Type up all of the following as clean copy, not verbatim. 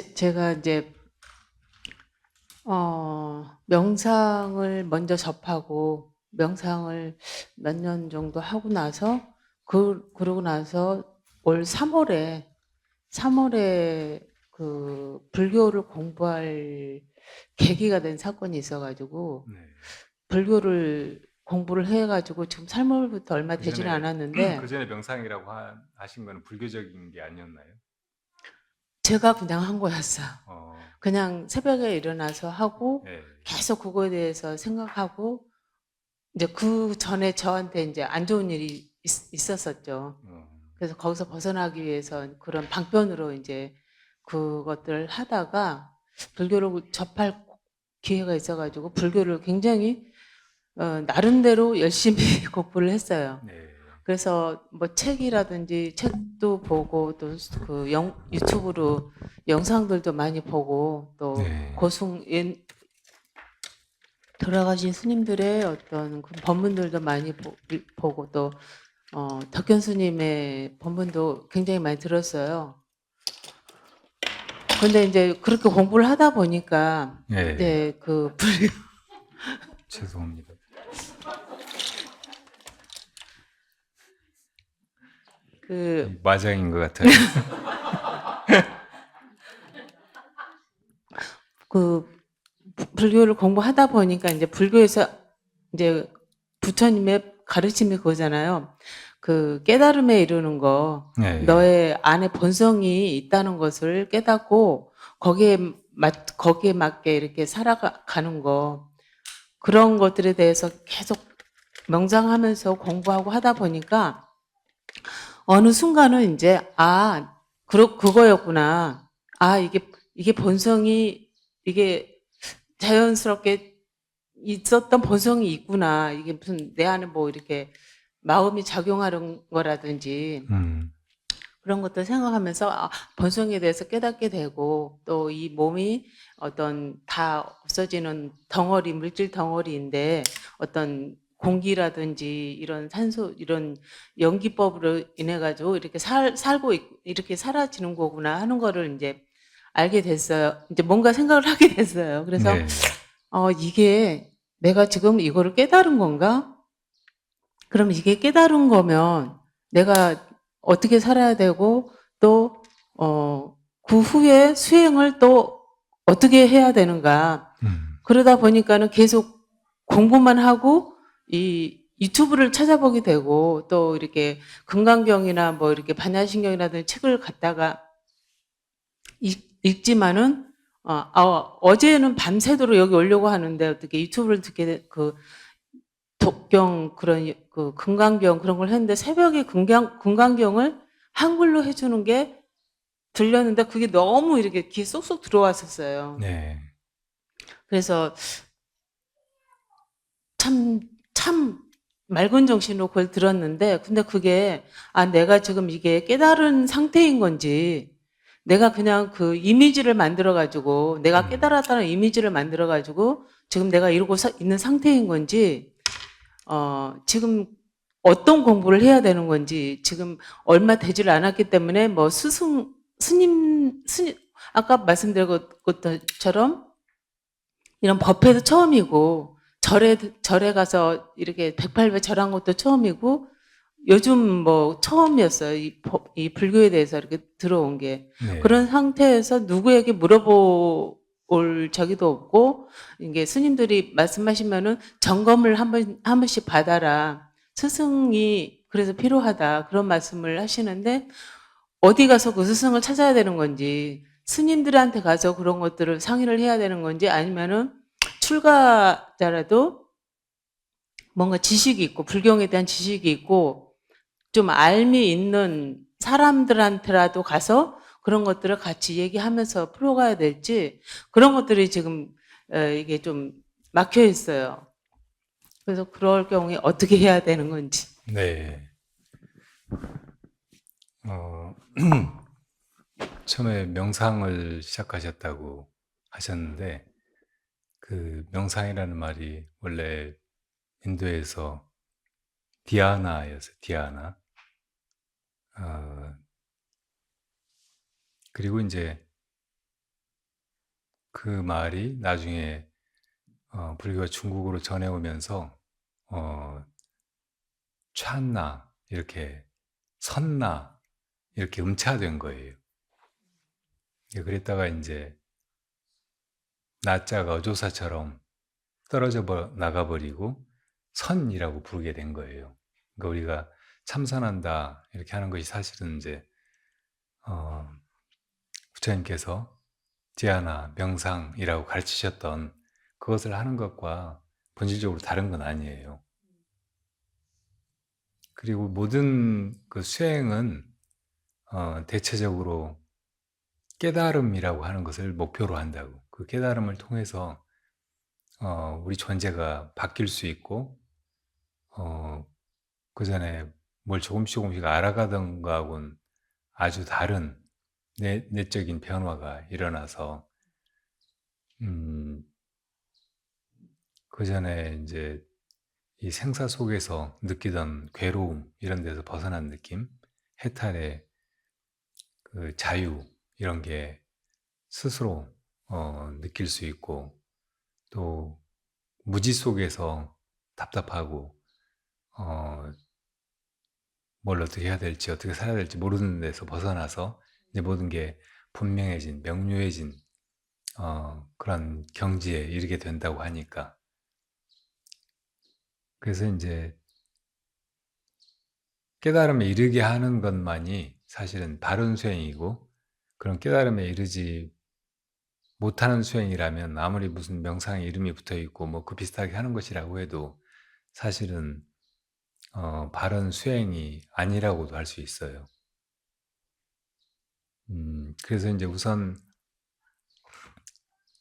제가 이제 명상을 먼저 접하고 명상을 몇 년 정도 하고 나서 그러고 나서 올 3월에 그 불교를 공부할 계기가 된 사건이 있어가지고 네. 불교를 공부를 해가지고 지금 3월부터 얼마 그 되지는 전에 않았는데 그 전에 명상이라고 하신 거는 불교적인 게 아니었나요? 제가 그냥 한 거였어요. 어, 그냥 새벽에 일어나서 하고 네. 계속 그거에 대해서 생각하고 이제 그 전에 저한테 이제 안 좋은 일이 있었었죠. 어, 그래서 거기서 벗어나기 위해서 그런 방편으로 이제 그것들을 하다가 불교를 접할 기회가 있어가지고 불교를 굉장히 나름대로 열심히 공부를 했어요. 네. 그래서 뭐 책이라든지 책도 보고 또 그 유튜브로 영상들도 많이 보고 또 네. 돌아가신 스님들의 어떤 그 법문들도 많이 보고 또 덕현 스님의 법문도 굉장히 많이 들었어요. 근데 이제 그렇게 공부를 하다 보니까 네. 이제 그 불교 죄송합니다. 그 마장인 것 같아요. 그 불교를 공부하다 보니까 이제 불교에서 이제 부처님의 가르침이 그거잖아요. 그 깨달음에 이르는 거, 네. 너의 안에 본성이 있다는 것을 깨닫고 거기에 맞게 이렇게 살아가는 거, 그런 것들에 대해서 계속 명상하면서 공부하고 하다 보니까 어느 순간은 이제 그거였구나. 이게 본성이 이게 자연스럽게 있었던 본성이 있구나. 이게 무슨 내 안에 뭐 이렇게 마음이 작용하는 거라든지 음, 그런 것들 생각하면서 본성에 대해서 깨닫게 되고 또 이 몸이 어떤 다 없어지는 덩어리, 물질 덩어리인데 어떤 공기라든지 이런 산소, 이런 연기법으로 인해 가지고 이렇게 살고 이렇게 사라지는 거구나 하는 거를 이제 알게 됐어요. 이제 뭔가 생각을 하게 됐어요. 그래서 네. 이게 내가 지금 이거를 깨달은 건가? 그럼 이게 깨달은 거면 내가 어떻게 살아야 되고 또, 그 후에 수행을 또 어떻게 해야 되는가. 그러다 보니까는 계속 공부만 하고 이 유튜브를 찾아보게 되고 또 이렇게 금강경이나 뭐 이렇게 반야신경이라든지 책을 갖다가 읽지만은 어제는 밤새도록 여기 오려고 하는데 어떻게 유튜브를 듣게 그 독경 그런 그 금강경 그런 걸 했는데 새벽에 금강경을 한글로 해주는 게 들렸는데 그게 너무 이렇게 귀에 쏙쏙 들어왔었어요. 네. 그래서 참 맑은 정신으로 그걸 들었는데 근데 그게 내가 지금 이게 깨달은 상태인 건지 내가 그냥 그 이미지를 만들어 가지고 내가 깨달았다는 이미지를 만들어 가지고 지금 내가 이러고 있는 상태인 건지 지금 어떤 공부를 해야 되는 건지 지금 얼마 되지를 않았기 때문에 뭐 스님 아까 말씀드린 것처럼 이런 법회도 처음이고 절에 가서 이렇게 108배 절한 것도 처음이고 요즘 뭐 처음이었어요. 이 불교에 대해서 이렇게 들어온 게. 네. 그런 상태에서 누구에게 물어볼 적이도 없고, 이게 스님들이 말씀하시면은 점검을 한 번씩 받아라. 스승이 그래서 필요하다. 그런 말씀을 하시는데, 어디 가서 그 스승을 찾아야 되는 건지, 스님들한테 가서 그런 것들을 상의를 해야 되는 건지, 아니면은 출가자라도 뭔가 지식이 있고, 불경에 대한 지식이 있고, 좀 알미 있는 사람들한테라도 가서 그런 것들을 같이 얘기하면서 풀어가야 될지 그런 것들이 지금 이게 좀 막혀 있어요. 그래서 그럴 경우에 어떻게 해야 되는 건지. 네. 어, 처음에 명상을 시작하셨다고 하셨는데, 그 명상이라는 말이 원래 인도에서 디아나였어요. 디아나. 어, 그리고 이제 그 말이 나중에 불교가 중국으로 전해오면서 촨나 이렇게 선나 이렇게 음차된 거예요. 예, 그랬다가 이제 나자가 어조사처럼 떨어져 나가버리고 선이라고 부르게 된 거예요. 그러니까 우리가 참선한다 이렇게 하는 것이 사실은 이제 어, 부처님께서 디아나 명상이라고 가르치셨던 그것을 하는 것과 본질적으로 다른 건 아니에요. 그리고 모든 그 수행은 대체적으로 깨달음이라고 하는 것을 목표로 한다고. 그 깨달음을 통해서 우리 존재가 바뀔 수 있고 그 전에 뭘 조금씩 알아가던 거하고는 아주 다른 내적인 변화가 일어나서 그 전에 이제 이 생사 속에서 느끼던 괴로움 이런 데서 벗어난 느낌, 해탈의 그 자유 이런 게 스스로 느낄 수 있고 또 무지 속에서 답답하고 뭘 어떻게 해야 될지 어떻게 살아야 될지 모르는 데서 벗어나서 이제 모든 게 분명해진 명료해진 그런 경지에 이르게 된다고 하니까 그래서 이제 깨달음에 이르게 하는 것만이 사실은 바른 수행이고 그런 깨달음에 이르지 못하는 수행이라면 아무리 무슨 명상의 이름이 붙어 있고 뭐 그 비슷하게 하는 것이라고 해도 사실은 바른 수행이 아니라고도 할 수 있어요. 그래서 이제 우선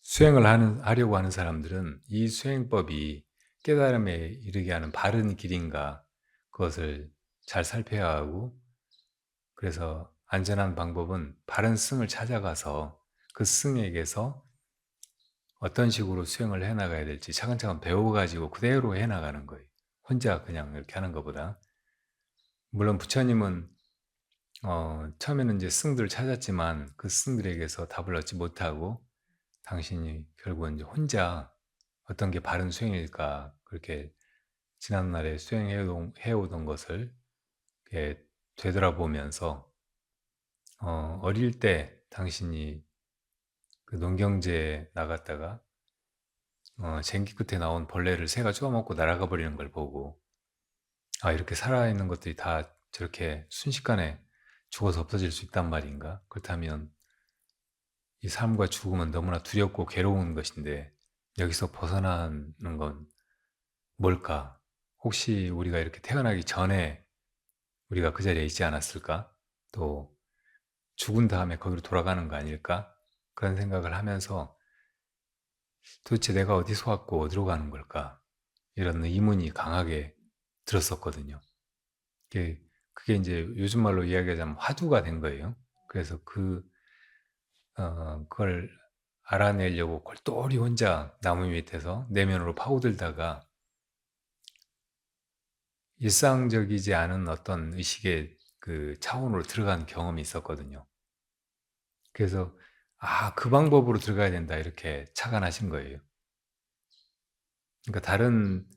수행을 하려고 하는 사람들은 이 수행법이 깨달음에 이르게 하는 바른 길인가 그것을 잘 살펴야 하고 그래서 안전한 방법은 바른 스승을 찾아가서 그 스승에게서 어떤 식으로 수행을 해나가야 될지 차근차근 배워가지고 그대로 해나가는 거예요. 혼자 그냥 이렇게 하는 것보다. 물론 부처님은 처음에는 이제 스승들을 찾았지만 그 스승들에게서 답을 얻지 못하고 당신이 결국은 이제 혼자 어떤 게 바른 수행일까 그렇게 지난날에 수행해오던 것을 이렇게 되돌아보면서 어릴 때 당신이 그 농경지에 나갔다가 쟁기 끝에 나온 벌레를 새가 쪼아먹고 날아가 버리는 걸 보고 아 이렇게 살아있는 것들이 다 저렇게 순식간에 죽어서 없어질 수 있단 말인가? 그렇다면 이 삶과 죽음은 너무나 두렵고 괴로운 것인데 여기서 벗어나는 건 뭘까? 혹시 우리가 이렇게 태어나기 전에 우리가 그 자리에 있지 않았을까? 또 죽은 다음에 거기로 돌아가는 거 아닐까? 그런 생각을 하면서 도대체 내가 어디서 왔고 어디로 가는 걸까? 이런 의문이 강하게 들었었거든요. 그게 이제 요즘 말로 이야기하자면 화두가 된 거예요. 그래서 그걸 알아내려고 골똘히 혼자 나무 밑에서 내면으로 파고들다가 일상적이지 않은 어떤 의식의 그 차원으로 들어간 경험이 있었거든요. 그래서 그 방법으로 들어가야 된다 이렇게 착안하신 거예요. 그러니까 다른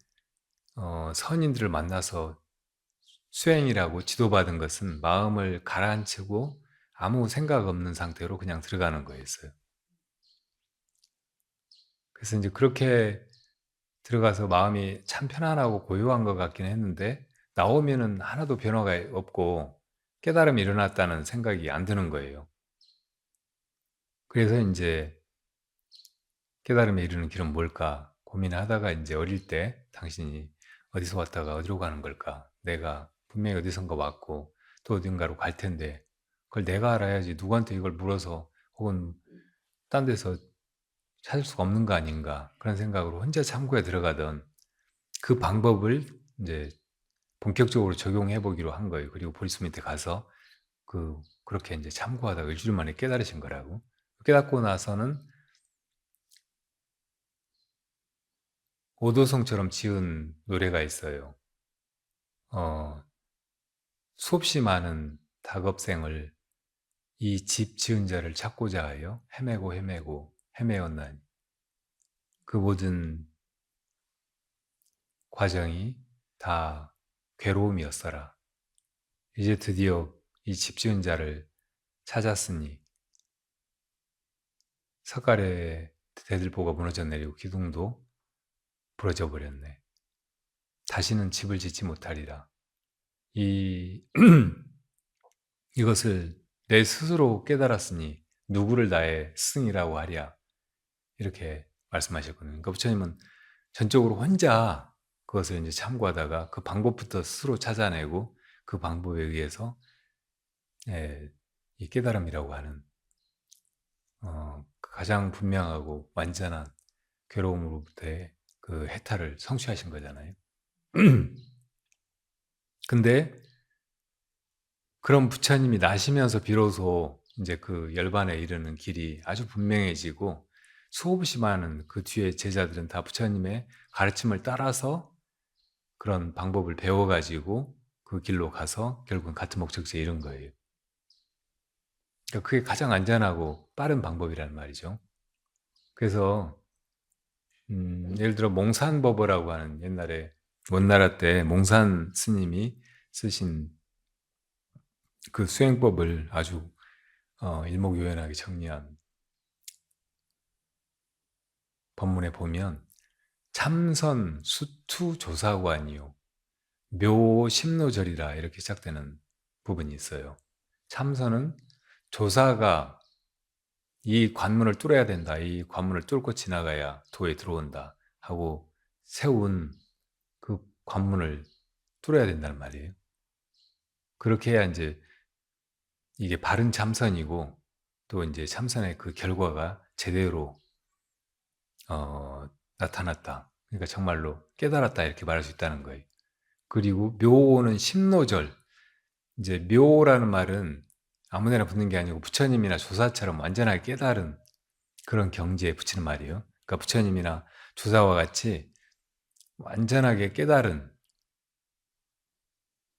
선인들을 만나서 수행이라고 지도받은 것은 마음을 가라앉히고 아무 생각 없는 상태로 그냥 들어가는 거였어요. 그래서 이제 그렇게 들어가서 마음이 참 편안하고 고요한 것 같긴 했는데 나오면은 하나도 변화가 없고 깨달음이 일어났다는 생각이 안 드는 거예요. 그래서 이제 깨달음에 이르는 길은 뭘까 고민하다가 이제 어릴 때 당신이 어디서 왔다가 어디로 가는 걸까? 내가 분명히 어디선가 왔고 또 어딘가로 갈 텐데 그걸 내가 알아야지 누구한테 이걸 물어서 혹은 딴 데서 찾을 수가 없는 거 아닌가 그런 생각으로 혼자 참고에 들어가던 그 방법을 이제 본격적으로 적용해 보기로 한 거예요. 그리고 보리스 밑에 가서 그렇게 이제 참고하다가 일주일 만에 깨달으신 거라고. 깨닫고 나서는 오도성처럼 지은 노래가 있어요. 수없이 많은 닭업생을 이 집 지은 자를 찾고자 하여 헤매고 헤매었나니 그 모든 과정이 다 괴로움이었어라. 이제 드디어 이 집 지은 자를 찾았으니 석가래 대들보가 무너져 내리고 기둥도 부러져 버렸네. 다시는 집을 짓지 못하리라. 이것을 내 스스로 깨달았으니 누구를 나의 스승이라고 하랴. 이렇게 말씀하셨거든요. 그러니까 부처님은 전적으로 혼자 그것을 이제 참고하다가 그 방법부터 스스로 찾아내고 그 방법에 의해서 이 깨달음이라고 하는 가장 분명하고 완전한 괴로움으로부터의 그 해탈을 성취하신 거잖아요. 근데 그런 부처님이 나시면서 비로소 이제 그 열반에 이르는 길이 아주 분명해지고 수없이 많은 그 뒤에 제자들은 다 부처님의 가르침을 따라서 그런 방법을 배워가지고 그 길로 가서 결국은 같은 목적지에 이른 거예요. 그러니까 그게 가장 안전하고 빠른 방법이라는 말이죠. 그래서 예를 들어 몽산법어라고 하는 옛날에 원나라 때 몽산 스님이 쓰신 그 수행법을 아주 일목요연하게 정리한 법문에 보면 참선 수투 조사관이요 묘 심노절이라 이렇게 시작되는 부분이 있어요. 참선은 조사가 이 관문을 뚫어야 된다. 이 관문을 뚫고 지나가야 도에 들어온다 하고 세운 그 관문을 뚫어야 된다는 말이에요. 그렇게 해야 이제 이게 바른 참선이고 또 이제 참선의 그 결과가 제대로 나타났다. 그러니까 정말로 깨달았다 이렇게 말할 수 있다는 거예요. 그리고 묘는 심노절. 이제 묘라는 말은 아무데나 붙는 게 아니고 부처님이나 조사처럼 완전하게 깨달은 그런 경지에 붙이는 말이에요. 그러니까 부처님이나 조사와 같이 완전하게 깨달은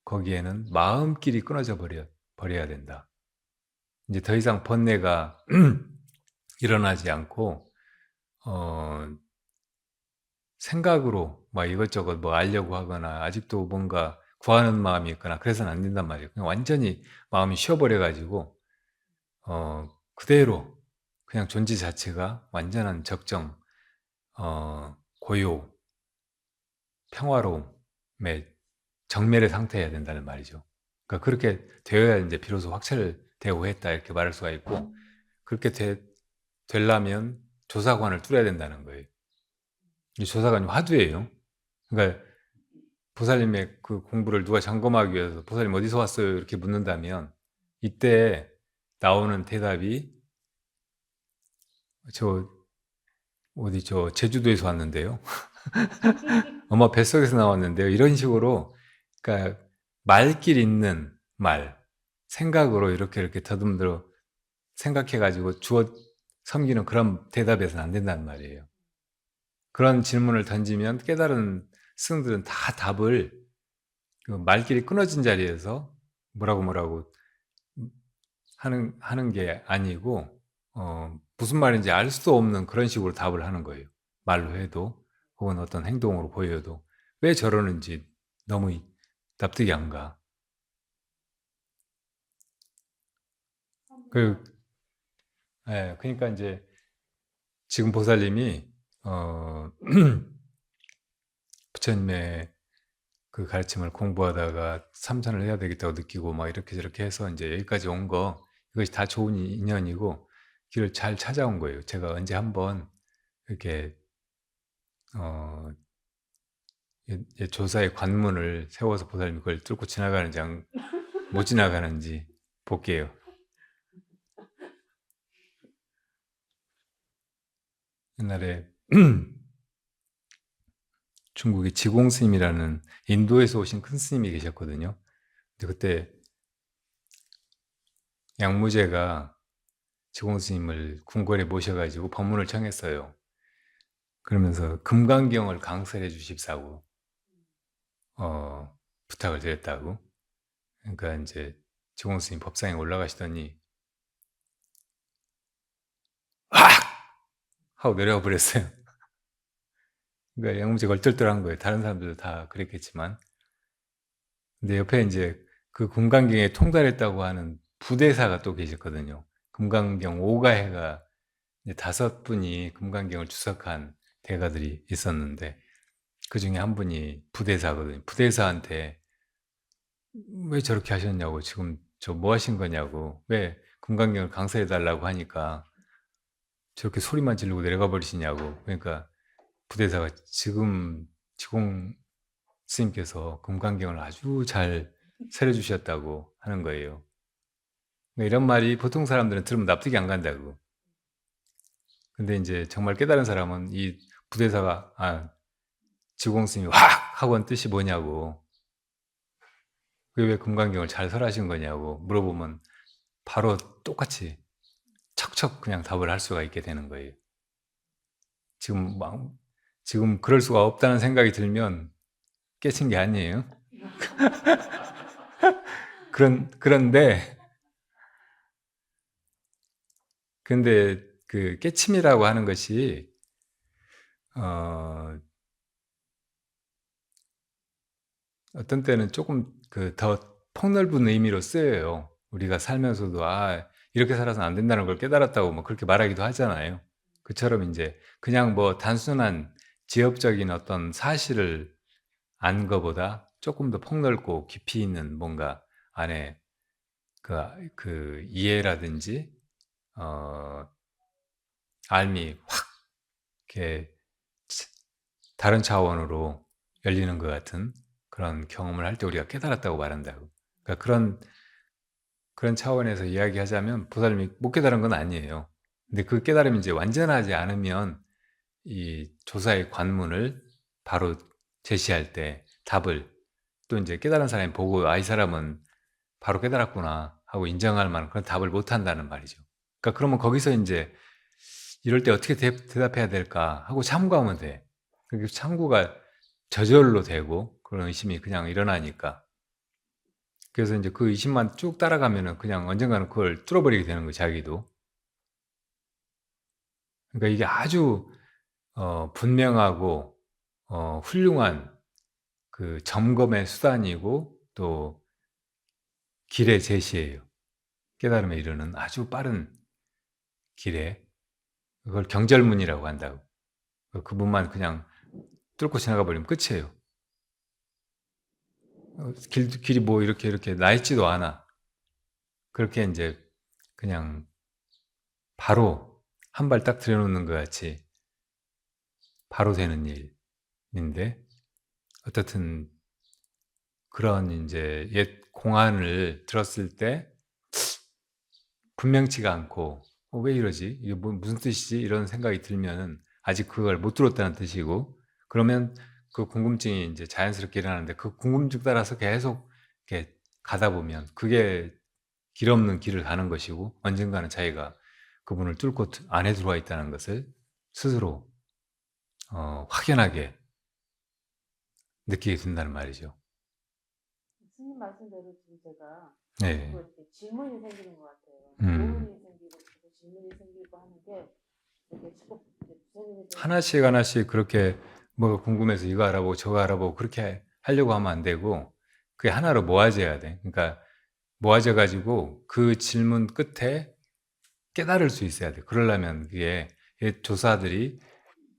거기에는 마음길이 끊어져 버려야 된다. 이제 더 이상 번뇌가 일어나지 않고 생각으로 막 이것저것 뭐 알려고 하거나 아직도 뭔가 구하는 마음이 있거나 그래서는 안 된단 말이에요. 그냥 완전히 마음이 쉬어버려가지고 그대로 그냥 존재 자체가 완전한 적정, 고요, 평화로움의 정멸의 상태여야 된다는 말이죠. 그러니까 그렇게 되어야 이제 비로소 확철되고 했다 이렇게 말할 수가 있고 그렇게 되려면 조사관을 뚫어야 된다는 거예요. 이 조사관이 화두예요. 그러니까 보살님의 그 공부를 누가 점검하기 위해서 보살님 어디서 왔어요? 이렇게 묻는다면 이때 나오는 대답이 저 제주도에서 왔는데요. 엄마 뱃속에서 나왔는데요. 이런 식으로 그러니까 말길 있는 말, 생각으로 이렇게 더듬들어 생각해가지고 주어 섬기는 그런 대답에서는 안 된다는 말이에요. 그런 질문을 던지면 깨달은 스승들은 다 답을 그 말길이 끊어진 자리에서 뭐라고 하는 게 아니고 무슨 말인지 알 수도 없는 그런 식으로 답을 하는 거예요. 말로 해도 혹은 어떤 행동으로 보여도 왜 저러는지 너무 납득이 안 가. 그러니까 이제 지금 보살님이 부처님의 그 가르침을 공부하다가 참선을 해야 되겠다고 느끼고 막 이렇게 저렇게 해서 이제 여기까지 온 거 이것이 다 좋은 인연이고 길을 잘 찾아온 거예요. 제가 언제 한번 이렇게 조사의 관문을 세워서 보살님 그걸 뚫고 지나가는지 못 지나가는지 볼게요. 옛날에 중국의 지공 스님이라는 인도에서 오신 큰 스님이 계셨거든요. 근데 그때 양무제가 지공 스님을 궁궐에 모셔가지고 법문을 청했어요. 그러면서 금강경을 강설해 주십사고 부탁을 드렸다고. 그러니까 이제 지공 스님 법상에 올라가시더니 하고 내려와 버렸어요. 그러니까 양무지가 얼떨떨한 거예요. 다른 사람들도 다 그랬겠지만. 근데 옆에 이제 그 금강경에 통달했다고 하는 부대사가 또 계셨거든요. 금강경 오가해가 이제 5분이 금강경을 주석한 대가들이 있었는데 그 중에 한 분이 부대사거든요. 부대사한테 왜 저렇게 하셨냐고, 지금 저 뭐 하신 거냐고, 왜 금강경을 강설해 달라고 하니까 저렇게 소리만 지르고 내려가 버리시냐고. 그러니까 부대사가 지금 지공 스님께서 금강경을 아주 잘 설해주셨다고 하는 거예요. 그러니까 이런 말이 보통 사람들은 들으면 납득이 안 간다고. 근데 이제 정말 깨달은 사람은 이 부대사가 지공 스님이 확 하고 한 뜻이 뭐냐고, 그게 왜 금강경을 잘 설하신 거냐고 물어보면 바로 똑같이 척척 그냥 답을 할 수가 있게 되는 거예요. 지금 그럴 수가 없다는 생각이 들면 깨친 게 아니에요. 그런데 근데 그 깨침이라고 하는 것이 어떤 때는 조금 그 더 폭넓은 의미로 쓰여요. 우리가 살면서도 이렇게 살아서는 안 된다는 걸 깨달았다고 뭐 그렇게 말하기도 하잖아요. 그처럼 이제 그냥 뭐 단순한 지엽적인 어떤 사실을 안 거보다 조금 더 폭넓고 깊이 있는 뭔가 안에 그 이해라든지 알미 확 이렇게 다른 차원으로 열리는 것 같은 그런 경험을 할 때 우리가 깨달았다고 말한다고. 그러니까 그런 차원에서 이야기하자면 보살님이 못 깨달은 건 아니에요. 근데 그 깨달음이 이제 완전하지 않으면 이 조사의 관문을 바로 제시할 때 답을 또 이제 깨달은 사람이 보고 이 사람은 바로 깨달았구나 하고 인정할 만한 그런 답을 못 한다는 말이죠. 그러니까 그러면 거기서 이제 이럴 때 어떻게 대답해야 될까 하고 참고하면 돼. 그게 참고가 저절로 되고 그런 의심이 그냥 일어나니까. 그래서 이제 그 의심만 쭉 따라가면은 그냥 언젠가는 그걸 뚫어버리게 되는 거예요, 자기도. 그러니까 이게 아주 분명하고 훌륭한 그 점검의 수단이고 또 길의 제시예요. 깨달음에 이르는 아주 빠른 길에, 그걸 경절문이라고 한다고. 그 문만 그냥 뚫고 지나가 버리면 끝이에요. 길이 뭐 이렇게 나 있지도 않아. 그렇게 이제 그냥 바로 한 발 딱 들여놓는 것 같이 바로 되는 일인데, 어떻든 그런 이제 옛 공안을 들었을 때 분명치가 않고 왜 이러지? 이게 무슨 뜻이지? 이런 생각이 들면은 아직 그걸 못 들었다는 뜻이고, 그러면 그 궁금증이 이제 자연스럽게 일어나는데 그 궁금증 따라서 계속 이렇게 가다 보면 그게 길 없는 길을 가는 것이고 언젠가는 자기가 그분을 뚫고 안에 들어와 있다는 것을 스스로 확연하게 느끼게 된다는 말이죠. 스님 말씀대로 지금 제가 네. 자꾸 이렇게 질문이 생기는 것 같아요. 음. 질문이 생기고 자꾸 질문이 생기고 하는 게 이렇게 자꾸 부처님이 하나씩 그렇게 뭐가 궁금해서 이거 알아보고 저거 알아보고 그렇게 하려고 하면 안 되고 그게 하나로 모아져야 돼. 그러니까 모아져 가지고 그 질문 끝에 깨달을 수 있어야 돼. 그러려면 그게 옛 조사들이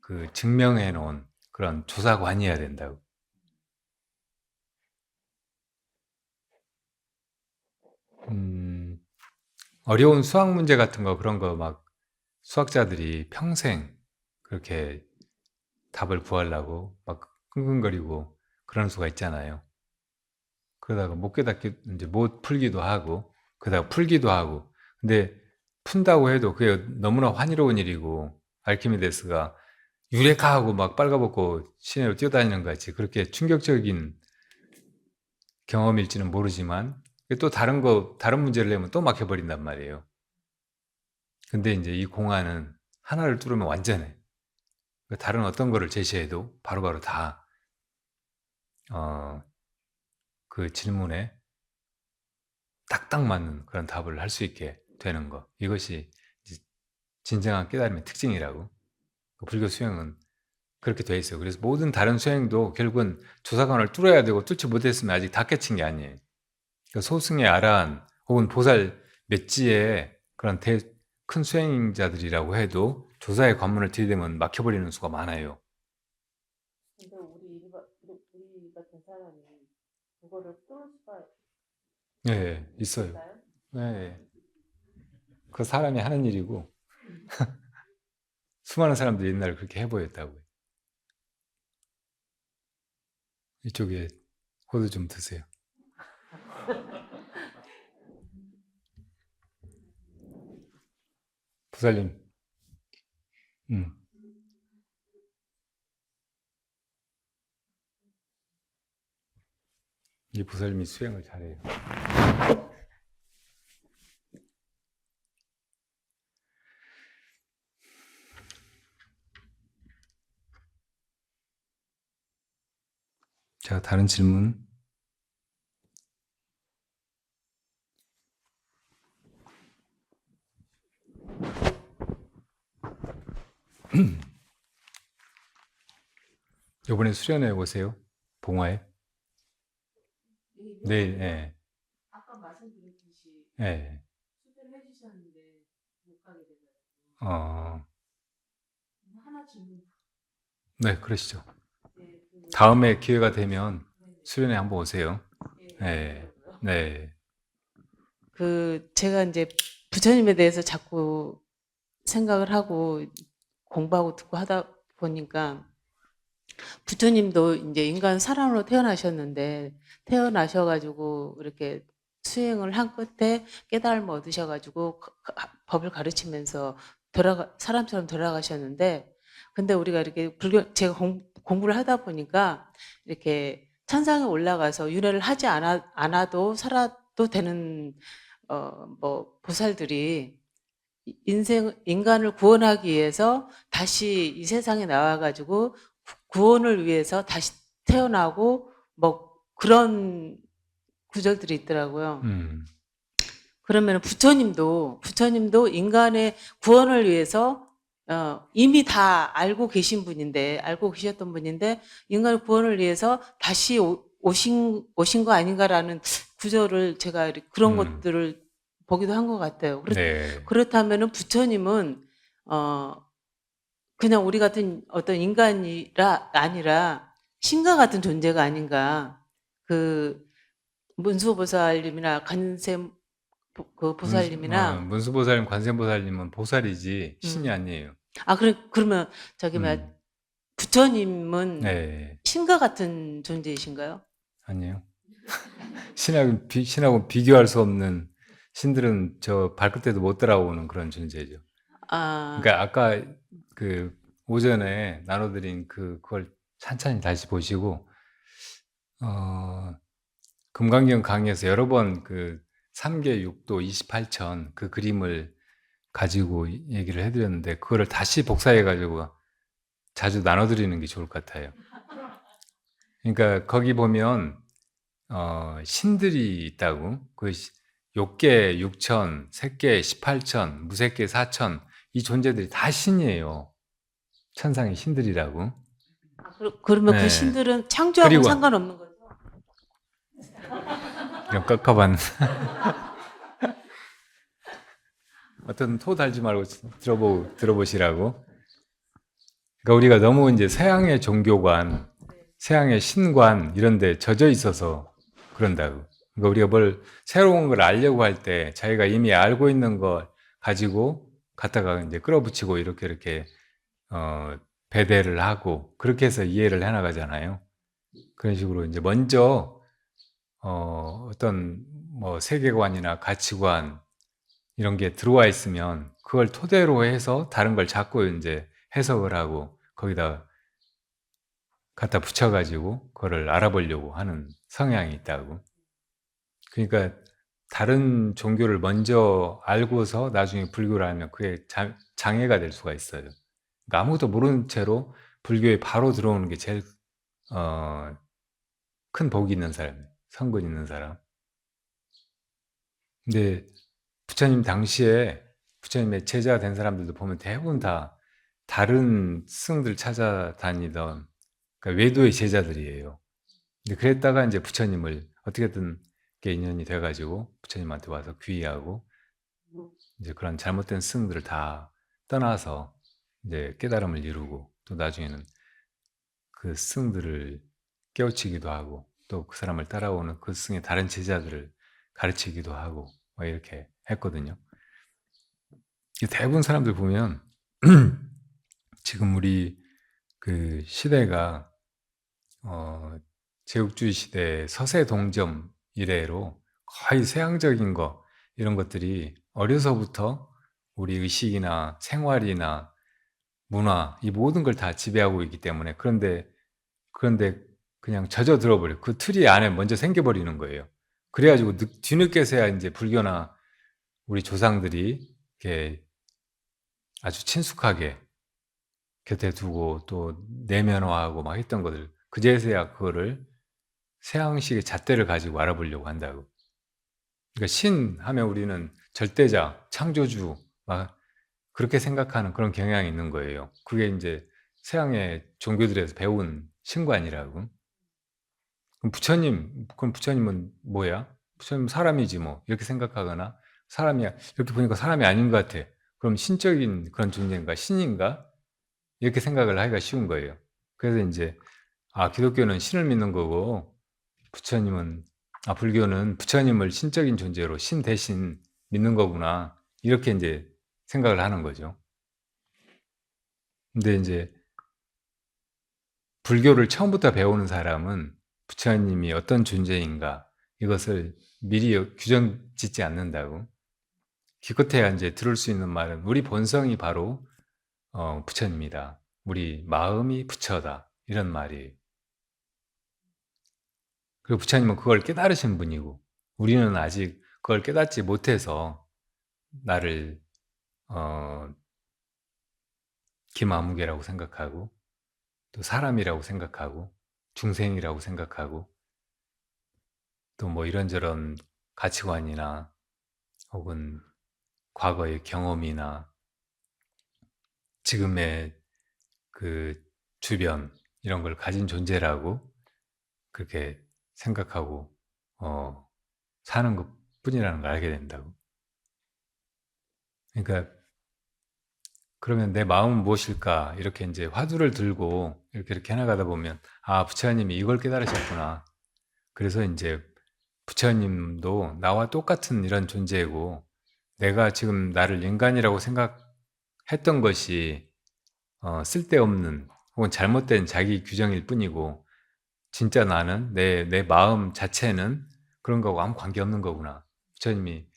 그 증명해 놓은 그런 조사관이어야 된다고. 어려운 수학 문제 같은 거 그런 거 막 수학자들이 평생 그렇게 답을 구하려고 막 끙끙거리고 그런 수가 있잖아요. 그러다가 못 깨닫기 이제 못 풀기도 하고 그러다가 풀기도 하고. 근데 푼다고 해도 그게 너무나 환희로운 일이고 알키미데스가 유레카하고 막 빨가벗고 시내로 뛰어다니는 것 같이 그렇게 충격적인 경험일지는 모르지만 또 다른 문제를 내면 또 막혀버린단 말이에요. 근데 이제 이 공안은 하나를 뚫으면 완전해. 다른 어떤 거를 제시해도 바로바로 다 그 질문에 딱딱 맞는 그런 답을 할 수 있게 되는 거. 이것이 진정한 깨달음의 특징이라고. 그 불교 수행은 그렇게 돼 있어요. 그래서 모든 다른 수행도 결국은 조사관을 뚫어야 되고 뚫지 못했으면 아직 다 깨친 게 아니에요. 그러니까 소승의 아라한 혹은 보살 몇지의 그런 큰 수행자들이라고 해도 조사의 관문을 들이대면 막혀버리는 수가 많아요. 근데 우리 같은 사람이 그거를 뚫을 수가 네, 있어요. 있을까요? 네, 그 사람이 하는 일이고 수많은 사람들이 옛날에 그렇게 해보였다고요. 이쪽에 호두 좀 드세요. 부살님, 음. 이 부살님이 수행을 잘해요. 자, 다른 질문. 이번에 수련회 오세요. 봉화에. 내일, 예. 아까 말씀드렸듯이 예. 수배를 해주셨는데 못 가게 되더라고요. 하나 질문. 네, 그러시죠. 네, 다음에 기회가 되면 수련회 한번 오세요. 네, 그러더라고요. 네, 제가 이제 부처님에 대해서 자꾸 생각을 하고 공부하고 듣고 하다 보니까 부처님도 이제 인간 사람으로 태어나셨는데 태어나셔가지고 이렇게 수행을 한 끝에 깨달음을 얻으셔가지고 법을 가르치면서 사람처럼 돌아가셨는데 근데 우리가 이렇게 제가 공부를 하다 보니까 이렇게 천상에 올라가서 윤회를 하지 않아도 살아도 되는 뭐 보살들이 인간을 구원하기 위해서 다시 이 세상에 나와가지고 구원을 위해서 다시 태어나고 뭐 그런 구절들이 있더라고요. 그러면 부처님도 인간의 구원을 위해서 이미 다 알고 계셨던 분인데 인간의 구원을 위해서 다시 오신 거 아닌가라는 구절을 제가 그런 것들을 보기도 한 것 같아요. 네. 그렇다면은 부처님은 그냥 우리 같은 어떤 아니라 신과 같은 존재가 아닌가. 그 문수보살님이나 보살님이나 문수보살님, 관세음보살님은 보살이지 신이 아니에요. 그러면 저기 부처님은 네, 신과 같은 존재이신가요? 아니에요. 신하고 비교할 수 없는 신들은 저 발끝에도 못 따라오는 그런 존재죠. 그러니까 아까 그 오전에 나눠드린 그걸 찬찬히 다시 보시고 금강경 강의에서 여러 번 그 3계 6도 28천 그 그림을 가지고 얘기를 해드렸는데 그거를 다시 복사해가지고 자주 나눠드리는 게 좋을 것 같아요. 그러니까 거기 보면 신들이 있다고 그 6계 6천, 색계 18천, 무색계 4천 이 존재들이 다 신이에요. 천상의 신들이라고. 그러면 그 네. 신들은 창조하고 그리고 상관없는 거죠? 그냥 깝깝한 어떤 토 달지 말고 들어보시라고. 그러니까 우리가 너무 이제 서양의 종교관, 서양의 신관 이런 데 젖어 있어서 그런다고. 그러니까 우리가 뭘 새로운 걸 알려고 할 때 자기가 이미 알고 있는 걸 가지고 갖다가 이제 끌어붙이고 이렇게 배대를 하고 그렇게 해서 이해를 해나가잖아요. 그런 식으로 이제 먼저 어떤 뭐 세계관이나 가치관 이런 게 들어와 있으면 그걸 토대로 해서 다른 걸 자꾸 이제 해석을 하고 거기다 갖다 붙여가지고 그거를 알아보려고 하는 성향이 있다고. 그러니까 다른 종교를 먼저 알고서 나중에 불교를 알면 그게 장애가 될 수가 있어요. 그러니까 아무것도 모르는 채로 불교에 바로 들어오는 게 제일 큰 복이 있는 사람이에요. 성근 있는 사람. 근데 부처님 당시에 부처님의 제자 된 사람들도 보면 대부분 다 다른 스승들 찾아다니던 그러니까 외도의 제자들이에요. 근데 그랬다가 이제 부처님을 어떻게든 이렇게 인연이 돼가지고 부처님한테 와서 귀의하고 이제 그런 잘못된 스승들을 다 떠나서 이제 깨달음을 이루고 또 나중에는 그 스승들을 깨우치기도 하고 또 그 사람을 따라오는 그 스승의 다른 제자들을 가르치기도 하고 뭐 이렇게 했거든요. 대부분 사람들 보면 지금 우리 그 시대가 제국주의 시대 서세 동점 이래로 거의 서양적인 거 이런 것들이 어려서부터 우리 의식이나 생활이나 문화 이 모든 걸 다 지배하고 있기 때문에 그런데 그냥 젖어 들어버려 그 틀이 안에 먼저 생겨버리는 거예요. 그래가지고 뒤늦게서야 이제 불교나 우리 조상들이 이렇게 아주 친숙하게 곁에 두고 또 내면화하고 막 했던 것들 그제서야 그거를 서양식의 잣대를 가지고 알아보려고 한다고. 그러니까 신 하면 우리는 절대자, 창조주 막 그렇게 생각하는 그런 경향이 있는 거예요. 그게 이제 서양의 종교들에서 배운 신관이라고. 그럼 부처님은 뭐야? 부처님은 사람이지 뭐 이렇게 생각하거나 사람이야 이렇게 보니까 사람이 아닌 것 같아. 그럼 신적인 그런 존재인가 신인가 이렇게 생각을 하기가 쉬운 거예요. 그래서 이제 기독교는 신을 믿는 거고 부처님은 불교는 부처님을 신적인 존재로 신 대신 믿는 거구나 이렇게 이제 생각을 하는 거죠. 근데 이제 불교를 처음부터 배우는 사람은 부처님이 어떤 존재인가 이것을 미리 규정 짓지 않는다고. 기껏해야 이제 들을 수 있는 말은 우리 본성이 바로 부처님이다. 우리 마음이 부처다. 이런 말이에요. 그리고 부처님은 그걸 깨달으신 분이고 우리는 아직 그걸 깨닫지 못해서 나를 김아무개라고 생각하고 또 사람이라고 생각하고 중생이라고 생각하고 또 뭐 이런저런 가치관이나 혹은 과거의 경험이나 지금의 그 주변 이런 걸 가진 존재라고 그렇게 생각하고 사는 것 뿐이라는 걸 알게 된다고. 그러니까 그러면 내 마음은 무엇일까 이렇게 이제 화두를 들고 이렇게 해나가다 보면 부처님이 이걸 깨달으셨구나. 그래서 이제 부처님도 나와 똑같은 이런 존재이고 내가 지금 나를 인간이라고 생각했던 것이 쓸데없는 혹은 잘못된 자기 규정일 뿐이고 진짜 나는 내 마음 자체는 그런 거하고 아무 관계없는 거구나. 부처님이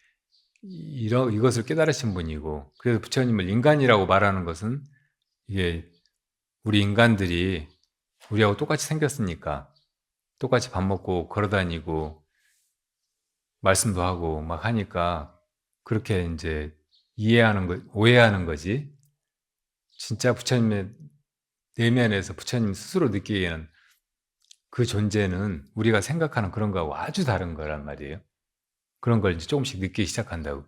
이것을 깨달으신 분이고 그래서 부처님을 인간이라고 말하는 것은 이게 우리 인간들이 우리하고 똑같이 생겼으니까 똑같이 밥 먹고 걸어다니고 말씀도 하고 막 하니까 그렇게 이제 오해하는 거지. 진짜 부처님의 내면에서 부처님 스스로 느끼기에는 그 존재는 우리가 생각하는 그런 거하고 아주 다른 거란 말이에요. 그런 걸 이제 조금씩 느끼기 시작한다고.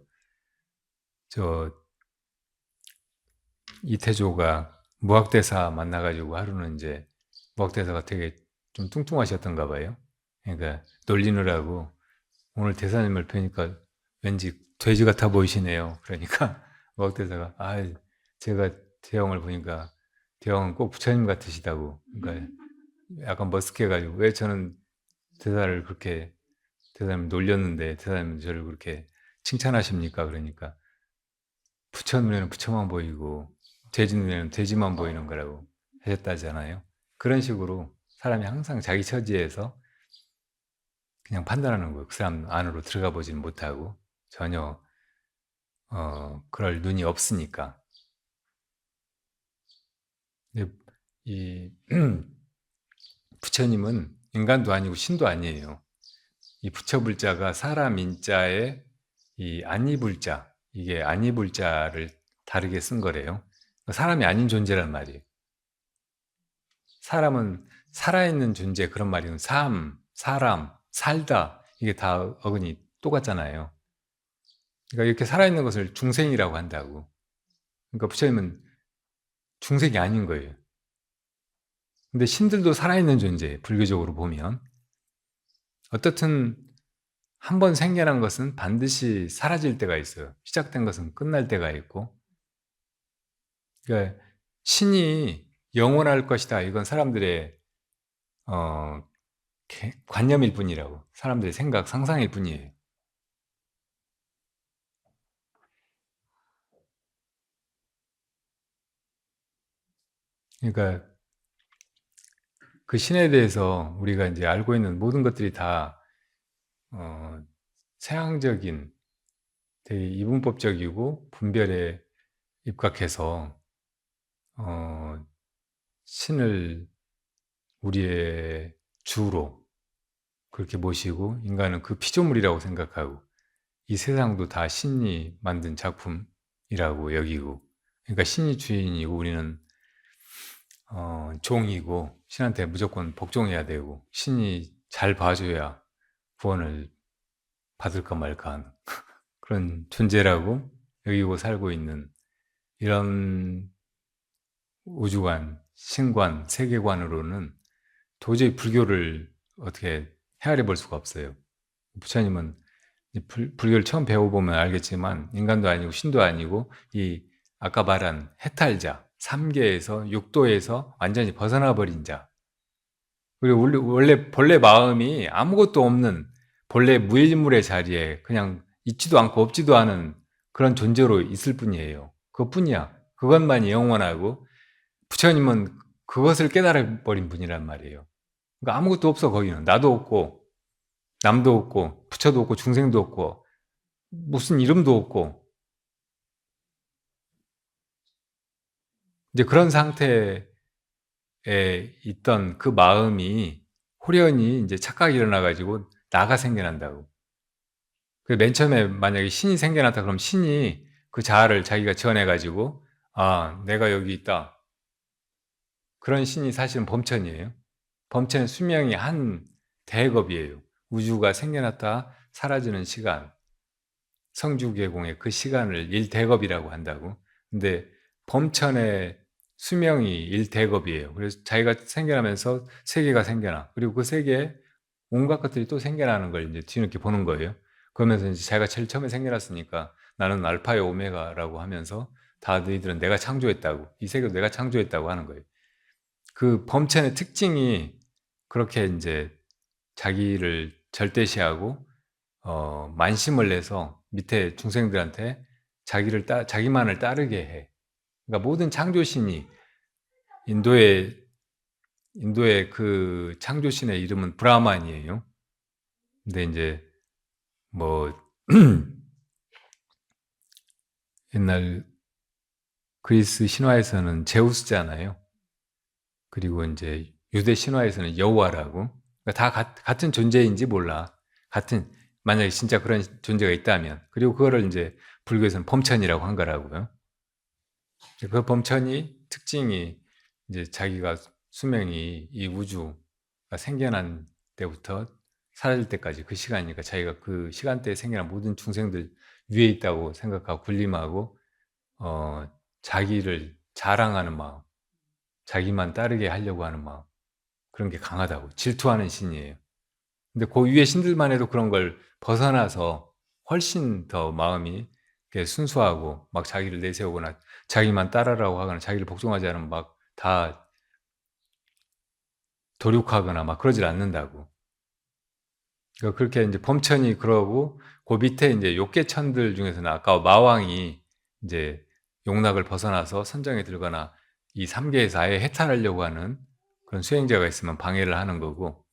이태조가 무학대사 만나가지고 하루는 이제 무학대사가 되게 좀 뚱뚱하셨던가 봐요. 그러니까 놀리느라고 오늘 대사님을 뵈니까 왠지 돼지 같아 보이시네요. 그러니까 무학대사가 제가 대형을 보니까 대형은 꼭 부처님 같으시다고. 그러니까 약간 머쓱해가지고 왜 저는 대사님 놀렸는데 대사님 저를 그렇게 칭찬하십니까? 그러니까 부처 눈에는 부처만 보이고 돼지 눈에는 돼지만 보이는 거라고 하셨다잖아요. 그런 식으로 사람이 항상 자기 처지에서 그냥 판단하는 거예요. 그 사람 안으로 들어가 보지는 못하고 전혀 그럴 눈이 없으니까. 근데 이 부처님은 인간도 아니고 신도 아니에요. 이 부처불자가 사람 인자에 이 안이불자 이게 안이불자를 다르게 쓴 거래요. 사람이 아닌 존재란 말이에요. 사람은 살아있는 존재 그런 말이에요. 사람, 살다 이게 다 어근이 똑같잖아요. 그러니까 이렇게 살아있는 것을 중생이라고 한다고. 그러니까 부처님은 중생이 아닌 거예요. 근데 신들도 살아있는 존재예요. 불교적으로 보면. 어떻든 한 번 생겨난 것은 반드시 사라질 때가 있어요. 시작된 것은 끝날 때가 있고. 그러니까 신이 영원할 것이다. 이건 사람들의 관념일 뿐이라고. 사람들의 생각, 상상일 뿐이에요. 그러니까 그 신에 대해서 우리가 이제 알고 있는 모든 것들이 다 서양적인 되게 이분법적이고 분별에 입각해서 신을 우리의 주로 그렇게 모시고 인간은 그 피조물이라고 생각하고 이 세상도 다 신이 만든 작품이라고 여기고, 그러니까 신이 주인이고 우리는 종이고 신한테 무조건 복종해야 되고 신이 잘 봐줘야 구원을 받을까 말까 하는 그런 존재라고 여기고 살고 있는 이런 우주관, 신관, 세계관으로는 도저히 불교를 어떻게 헤아려 볼 수가 없어요. 부처님은 불교를 처음 배워보면 알겠지만 인간도 아니고 신도 아니고 이 아까 말한 해탈자, 삼계에서 육도에서 완전히 벗어나 버린 자, 그리고 원래 본래 마음이 아무것도 없는 본래 무일물의 자리에 그냥 있지도 않고 없지도 않은 그런 존재로 있을 뿐이에요. 그것뿐이야. 그것만이 영원하고 부처님은 그것을 깨달아 버린 분이란 말이에요. 그러니까 아무것도 없어. 거기는 나도 없고 남도 없고 부처도 없고 중생도 없고 무슨 이름도 없고 이제 그런 상태에 있던 그 마음이 호련히 이제 착각이 일어나가지고 나가 생겨난다고. 맨 처음에 만약에 신이 생겨났다 그럼 신이 그 자아를 자기가 지어내가지고 아 내가 여기 있다. 그런 신이 사실은 범천이에요. 범천의 수명이 한 대겁이에요. 우주가 생겨났다 사라지는 시간, 성주계공의 그 시간을 1대겁이라고 한다고. 근데 범천의 수명이 1대겁이에요. 그래서 자기가 생겨나면서 세계가 생겨나. 그리고 그 세계에 온갖 것들이 또 생겨나는 걸 이제 뒤늦게 보는 거예요. 그러면서 이제 자기가 제일 처음에 생겨났으니까 나는 알파요 오메가라고 하면서 다 너희들은 내가 창조했다고, 이 세계도 내가 창조했다고 하는 거예요. 그 범천의 특징이 그렇게 이제 자기를 절대시하고 만심을 내서 밑에 중생들한테 자기만을 따르게 해. 그러니까 모든 창조신이 인도의 그 창조신의 이름은 브라만이에요. 근데 이제 뭐 옛날 그리스 신화에서는 제우스잖아요. 그리고 이제 유대 신화에서는 여호와라고. 그러니까 다 같은 존재인지 몰라. 만약에 진짜 그런 존재가 있다면. 그리고 그거를 이제 불교에서는 범천이라고 한 거라고요. 그 범천이 특징이 이제 자기가 수명이 이 우주가 생겨난 때부터 사라질 때까지 그 시간이니까 자기가 그 시간대에 생겨난 모든 중생들 위에 있다고 생각하고 군림하고 자기를 자랑하는 마음, 자기만 따르게 하려고 하는 마음, 그런 게 강하다고. 질투하는 신이에요. 근데 그 위에 신들만 해도 그런 걸 벗어나서 훨씬 더 마음이 순수하고 막 자기를 내세우거나 자기만 따르라고 하거나 자기를 복종하지 않으면 막 다 도륙하거나 막 그러질 않는다고. 그러니까 그렇게 이제 범천이 그러고 그 밑에 이제 욕계천들 중에서는 아까 마왕이 이제 용락을 벗어나서 선정에 들거나 이 삼계에서 아예 해탈하려고 하는 그런 수행자가 있으면 방해를 하는 거고,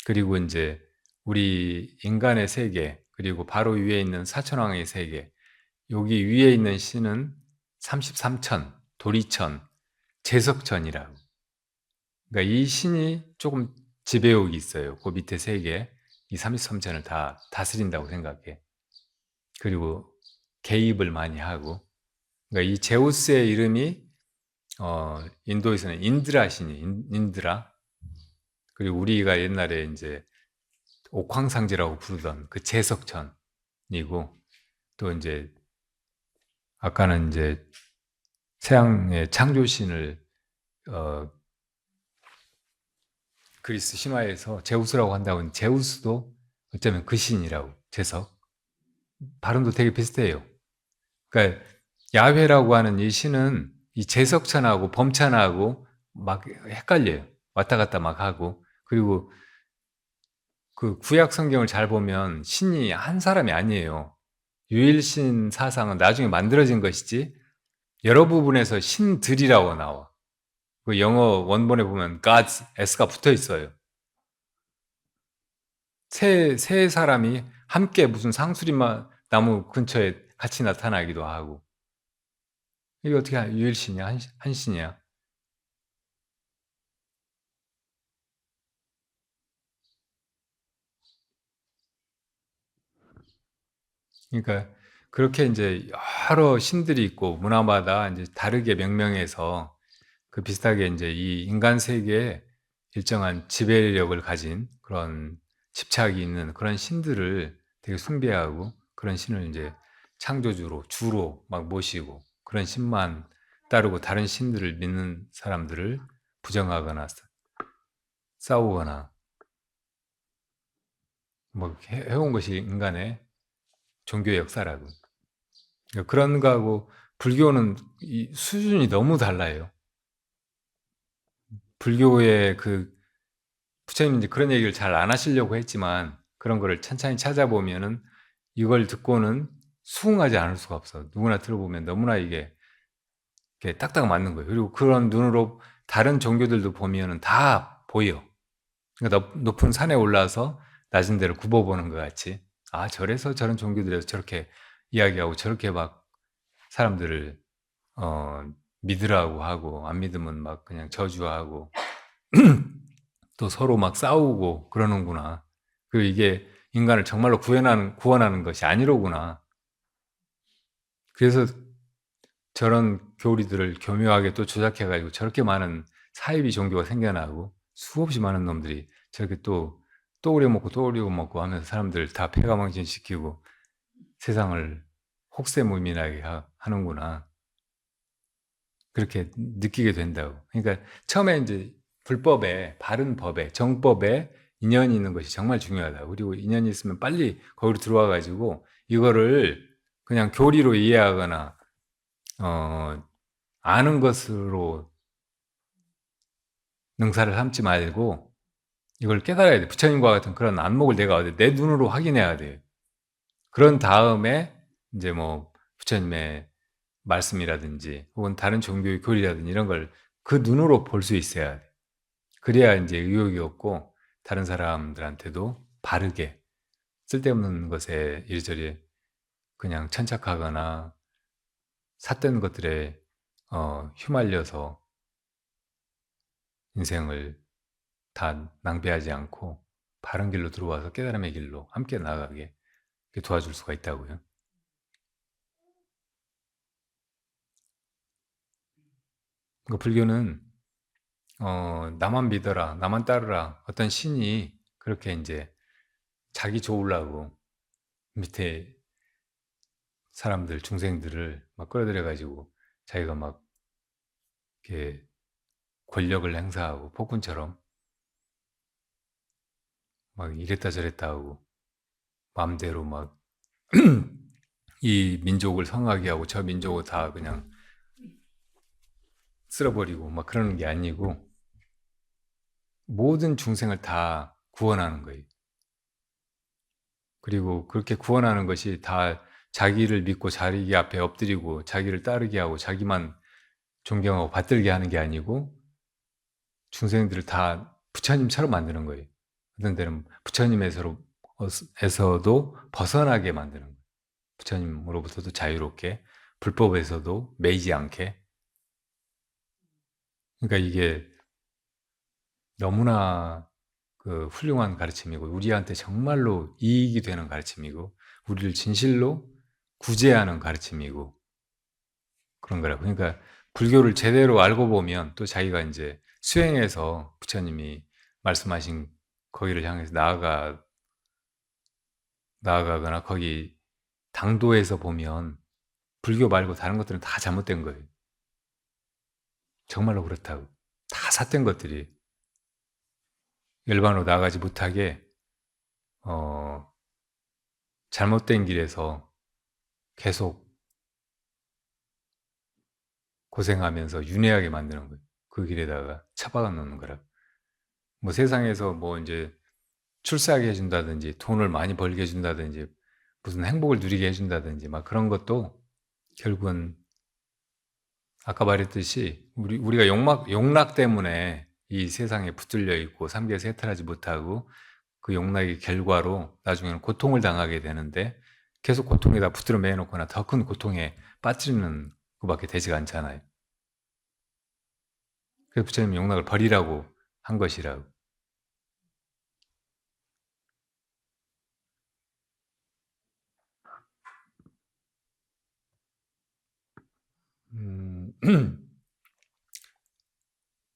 그리고 이제 우리 인간의 세계, 그리고 바로 위에 있는 사천왕의 세계, 여기 위에 있는 신은 33천, 도리천, 제석천이라고. 그러니까 이 신이 조금 지배욕이 있어요. 그 밑에 세 개, 이 33천을 다 다스린다고 생각해. 그리고 개입을 많이 하고. 그러니까 이 제우스의 이름이 인도에서는 인드라 신이 인드라. 그리고 우리가 옛날에 이제 옥황상제라고 부르던 그 제석천이고, 또 이제 아까는 이제 서양의 창조신을 그리스 신화에서 제우스라고 한다고 제우스도 어쩌면 그 신이라고 제석 발음도 되게 비슷해요. 그러니까 야훼라고 하는 이 신은 이 제석천하고 범천하고 막 헷갈려요. 왔다 갔다 막 하고. 그리고 그 구약 성경을 잘 보면 신이 한 사람이 아니에요. 유일신 사상은 나중에 만들어진 것이지 여러 부분에서 신들이라고 나와. 그 영어 원본에 보면 Gods, S가 붙어 있어요. 세 사람이 함께 무슨 상수리만 나무 근처에 같이 나타나기도 하고. 이게 어떻게 유일신이야? 한 신이야? 그러니까 그렇게 이제 여러 신들이 있고 문화마다 이제 다르게 명명해서 그 비슷하게 이제 이 인간 세계에 일정한 지배력을 가진 그런 집착이 있는 그런 신들을 되게 숭배하고 그런 신을 이제 창조주로 주로 막 모시고 그런 신만 따르고 다른 신들을 믿는 사람들을 부정하거나 싸우거나 뭐 해온 것이 인간의 종교의 역사라고. 그러니까 그런 거하고 불교는 이 수준이 너무 달라요. 불교의 그 부처님 이제 그런 얘기를 잘 안 하시려고 했지만 그런 거를 천천히 찾아보면은 이걸 듣고는 수긍하지 않을 수가 없어. 누구나 들어보면 너무나 이게 딱딱 맞는 거예요. 그리고 그런 눈으로 다른 종교들도 보면은 다 보여. 그러니까 높은 산에 올라서 낮은 데를 굽어보는 것 같이. 아, 저래서 저런 종교들에서 저렇게 이야기하고 저렇게 막 사람들을 믿으라고 하고 안 믿으면 막 그냥 저주하고 또 서로 막 싸우고 그러는구나. 그리고 이게 인간을 정말로 구원하는 것이 아니로구나. 그래서 저런 교리들을 교묘하게 또 조작해가지고 저렇게 많은 사이비 종교가 생겨나고 수없이 많은 놈들이 저렇게 또 우려먹고 또 우려먹고 하면서 사람들 다 패가망신시키고 세상을 혹세무민하게 하는구나. 그렇게 느끼게 된다고. 그러니까 처음에 이제 불법에, 바른 법에, 정법에 인연이 있는 것이 정말 중요하다. 그리고 인연이 있으면 빨리 거기로 들어와 가지고 이거를 그냥 교리로 이해하거나 아는 것으로 능사를 삼지 말고 이걸 깨달아야 돼. 부처님과 같은 그런 안목을 내가 내 눈으로 확인해야 돼. 그런 다음에 이제 뭐 부처님의 말씀이라든지 혹은 다른 종교의 교리라든지 이런 걸 그 눈으로 볼 수 있어야 돼. 그래야 이제 의욕이 없고 다른 사람들한테도 바르게 쓸데없는 것에 이리저리 그냥 천착하거나 삿된 것들에 휘말려서 인생을 다 낭비하지 않고 바른 길로 들어와서 깨달음의 길로 함께 나아가게 도와줄 수가 있다고요. 그러니까 불교는 나만 믿어라, 나만 따르라. 어떤 신이 그렇게 이제 자기 좋으려고 밑에 사람들, 중생들을 막 끌어들여 가지고 자기가 막 이렇게 권력을 행사하고 폭군처럼 막 이랬다 저랬다 하고 마음대로 막 이 민족을 성하게 하고 저 민족을 다 그냥 쓸어버리고 막 그러는 게 아니고 모든 중생을 다 구원하는 거예요. 그리고 그렇게 구원하는 것이 다 자기를 믿고 자기 앞에 엎드리고 자기를 따르게 하고 자기만 존경하고 받들게 하는 게 아니고 중생들을 다 부처님처럼 만드는 거예요. 어떤 데는 부처님에서도 벗어나게 만드는 거예요. 부처님으로부터도 자유롭게 불법에서도 매이지 않게. 그러니까 이게 너무나 그 훌륭한 가르침이고 우리한테 정말로 이익이 되는 가르침이고 우리를 진실로 구제하는 가르침이고 그런 거라고. 그러니까 불교를 제대로 알고 보면 또 자기가 이제 수행해서 부처님이 말씀하신 거기를 향해서 나아가거나 거기 당도에서 보면 불교 말고 다른 것들은 다 잘못된 거예요. 정말로 그렇다고. 다 삿된 것들이 일반으로 나가지 못하게 잘못된 길에서 계속 고생하면서 윤회하게 만드는 거예요. 그 길에다가 처박아 놓는 거라. 뭐 세상에서 뭐 이제 출세하게 해준다든지 돈을 많이 벌게 해준다든지 무슨 행복을 누리게 해준다든지 막 그런 것도 결국은 아까 말했듯이 우리가 용락 때문에 이 세상에 붙들려 있고 삼계에서 해탈하지 못하고 그 용락의 결과로 나중에는 고통을 당하게 되는데 계속 고통에다 붙들어 매놓거나 더 큰 고통에 빠지는 것밖에 되지가 않잖아요. 그래서 부처님이 용락을 버리라고 한 것이라고.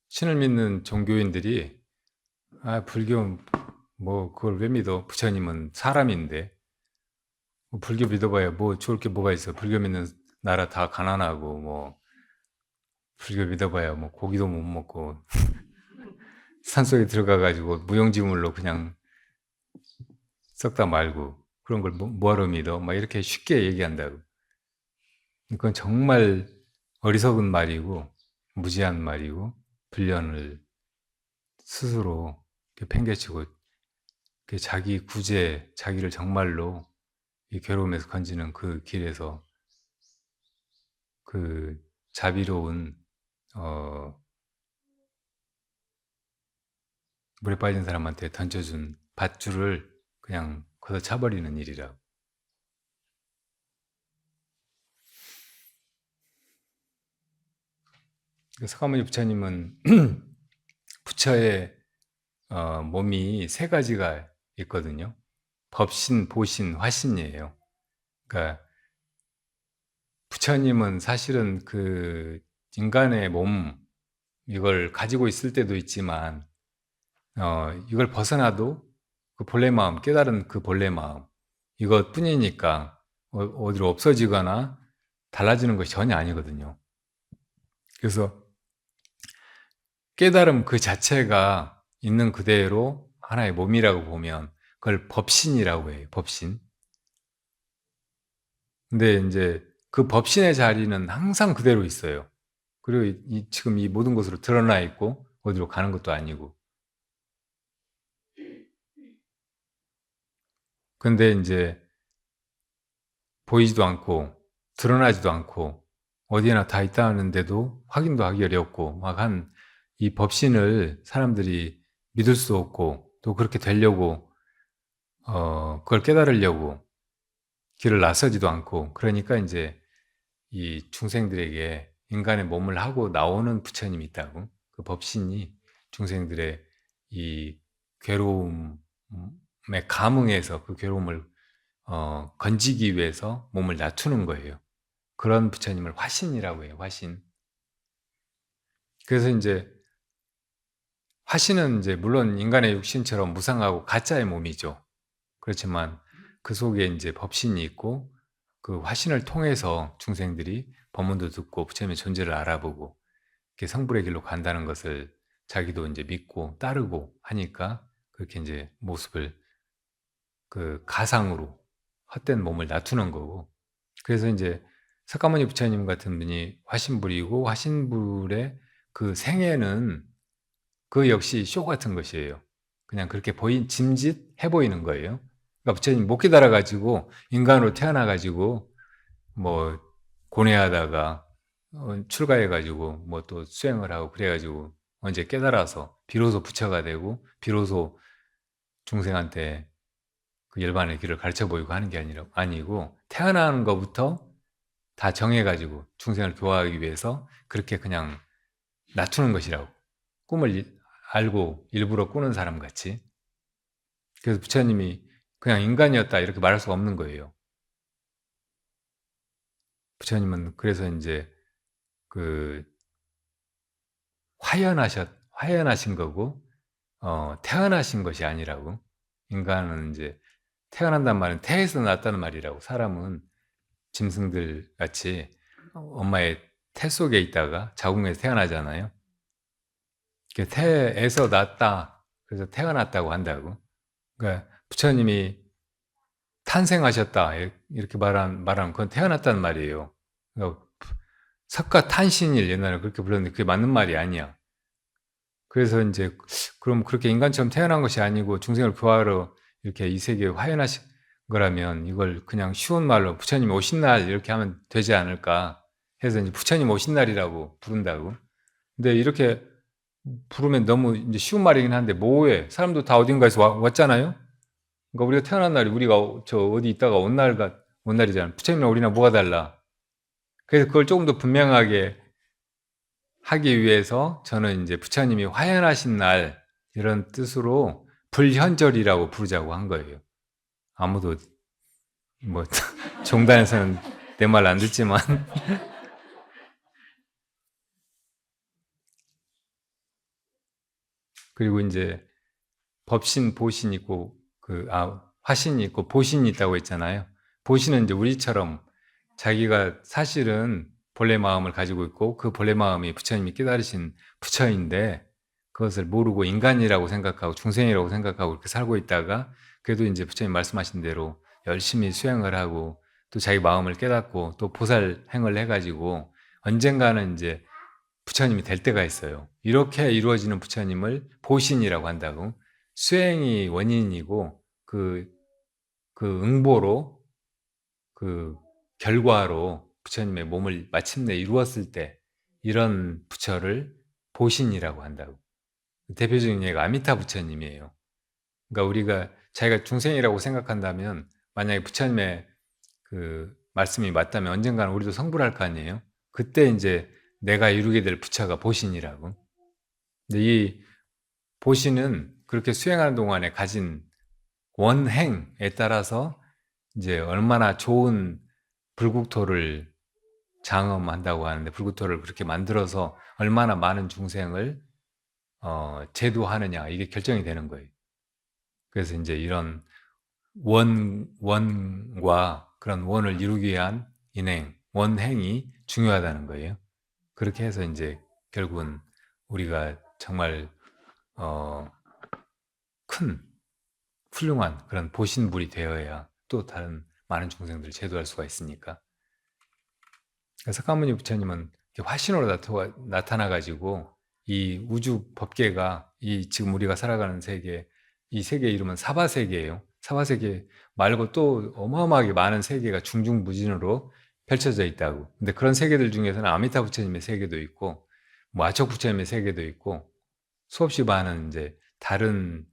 신을 믿는 종교인들이 불교 뭐 그걸 왜 믿어? 부처님은 사람인데 뭐 불교 믿어봐야 뭐 좋을 게 뭐가 있어? 불교 믿는 나라 다 가난하고 뭐 불교 믿어봐야 뭐 고기도 못 먹고 산속에 들어가가지고 무용지물로 그냥 썩다 말고 그런 걸 뭐하러 믿어? 막 이렇게 쉽게 얘기한다고. 그건 정말 어리석은 말이고 무지한 말이고 불련을 스스로 팽개치고 자기 구제, 자기를 정말로 이 괴로움에서 건지는 그 길에서 그 자비로운 물에 빠진 사람한테 던져준 밧줄을 그냥 걷어차버리는 일이라. 석가모니 부처님은 부처의 몸이 세 가지가 있거든요. 법신, 보신, 화신이에요. 그러니까 부처님은 사실은 그 인간의 몸 이걸 가지고 있을 때도 있지만 이걸 벗어나도 그 본래 마음, 깨달은 그 본래 마음 이것뿐이니까 어디로 없어지거나 달라지는 것이 전혀 아니거든요. 그래서 깨달음 그 자체가 있는 그대로 하나의 몸이라고 보면 그걸 법신이라고 해요. 법신. 근데 이제 그 법신의 자리는 항상 그대로 있어요. 그리고 지금 이 모든 곳으로 드러나 있고 어디로 가는 것도 아니고. 근데 이제 보이지도 않고 드러나지도 않고 어디에나 다 있다는데도 확인도 하기 어렵고 막 한 이 법신을 사람들이 믿을 수 없고 또 그렇게 되려고 그걸 깨달으려고 길을 나서지도 않고 그러니까 이제 이 중생들에게 인간의 몸을 하고 나오는 부처님이 있다고. 그 법신이 중생들의 이 괴로움에 감응해서 그 괴로움을 건지기 위해서 몸을 낮추는 거예요. 그런 부처님을 화신이라고 해요. 화신. 그래서 이제 화신은 이제 물론 인간의 육신처럼 무상하고 가짜의 몸이죠. 그렇지만 그 속에 이제 법신이 있고 그 화신을 통해서 중생들이 법문도 듣고 부처님의 존재를 알아보고 이렇게 성불의 길로 간다는 것을 자기도 이제 믿고 따르고 하니까 그렇게 이제 모습을 그 가상으로 헛된 몸을 낮추는 거고. 그래서 이제 석가모니 부처님 같은 분이 화신불이고 화신불의 그 생애는 그 역시 쇼 같은 것이에요. 그냥 그렇게 짐짓해 보이는 거예요. 그러니까 부처님 못 깨달아가지고 인간으로 태어나가지고 뭐 고뇌하다가 출가해가지고 뭐 또 수행을 하고 그래가지고 언제 깨달아서 비로소 부처가 되고 비로소 중생한테 그 열반의 길을 가르쳐 보이고 하는 게 아니고 태어나는 것부터 다 정해가지고 중생을 교화하기 위해서 그렇게 그냥 낮추는 것이라고. 꿈을 알고 일부러 꾸는 사람 같이. 그래서 부처님이 그냥 인간이었다 이렇게 말할 수가 없는 거예요. 부처님은 그래서 이제 그 화연하신 거고 태어나신 것이 아니라고. 인간은 이제 태어난단 말은 태에서 났다는 말이라고. 사람은 짐승들 같이 엄마의 태 속에 있다가 자궁에서 태어나잖아요. 태에서 났다. 그래서 태어났다고 한다고. 그러니까 부처님이 탄생하셨다. 이렇게 말하면 그건 태어났다는 말이에요. 그러니까 석가탄신일 옛날에 그렇게 불렀는데 그게 맞는 말이 아니야. 그래서 이제 그럼 그렇게 인간처럼 태어난 것이 아니고 중생을 교화하러 이렇게 이 세계에 화연하신 거라면 이걸 그냥 쉬운 말로 부처님 오신 날 이렇게 하면 되지 않을까 해서 이제 부처님 오신 날이라고 부른다고. 근데 이렇게 부르면 너무 이제 쉬운 말이긴 한데 뭐해? 사람도 다 어딘가에서 왔잖아요. 그러니까 우리가 태어난 날이 우리가 저 어디 있다가 온 날이잖아. 부처님이랑 우리랑 뭐가 달라? 그래서 그걸 조금 더 분명하게 하기 위해서 저는 이제 부처님이 화연하신 날 이런 뜻으로 불현절이라고 부르자고 한 거예요. 아무도 뭐 종단에서는 내 말 안 듣지만 그리고 이제 법신, 보신 있고 화신이 있고 보신이 있다고 했잖아요. 보신은 이제 우리처럼 자기가 사실은 본래 마음을 가지고 있고 그 본래 마음이 부처님이 깨달으신 부처인데 그것을 모르고 인간이라고 생각하고 중생이라고 생각하고 이렇게 살고 있다가 그래도 이제 부처님 말씀하신 대로 열심히 수행을 하고 또 자기 마음을 깨닫고 또 보살 행을 해가지고 언젠가는 이제 부처님이 될 때가 있어요. 이렇게 이루어지는 부처님을 보신이라고 한다고. 수행이 원인이고 그 응보로 그 결과로 부처님의 몸을 마침내 이루었을 때 이런 부처를 보신이라고 한다고. 대표적인 예가 아미타 부처님이에요. 그러니까 우리가 자기가 중생이라고 생각한다면 만약에 부처님의 그 말씀이 맞다면 언젠가는 우리도 성불 할 거 아니에요. 그때 이제 내가 이루게 될 부처가 보신이라고. 근데 이 보신은 그렇게 수행하는 동안에 가진 원행에 따라서 이제 얼마나 좋은 불국토를 장엄한다고 하는데 불국토를 그렇게 만들어서 얼마나 많은 중생을 제도하느냐 이게 결정이 되는 거예요. 그래서 이제 이런 원과 그런 원을 이루기 위한 인행, 원행이 중요하다는 거예요. 그렇게 해서 이제 결국은 우리가 정말 큰 훌륭한 그런 보신불이 되어야 또 다른 많은 중생들을 제도할 수가 있으니까. 석가모니 부처님은 화신으로 나타나가지고 이 우주 법계가 이 지금 우리가 살아가는 세계, 이 세계 이름은 사바세계예요. 사바세계 말고 또 어마어마하게 많은 세계가 중중무진으로 펼쳐져 있다고. 근데 그런 세계들 중에서는 아미타 부처님의 세계도 있고, 뭐 아척 부처님의 세계도 있고, 수없이 많은 이제 다른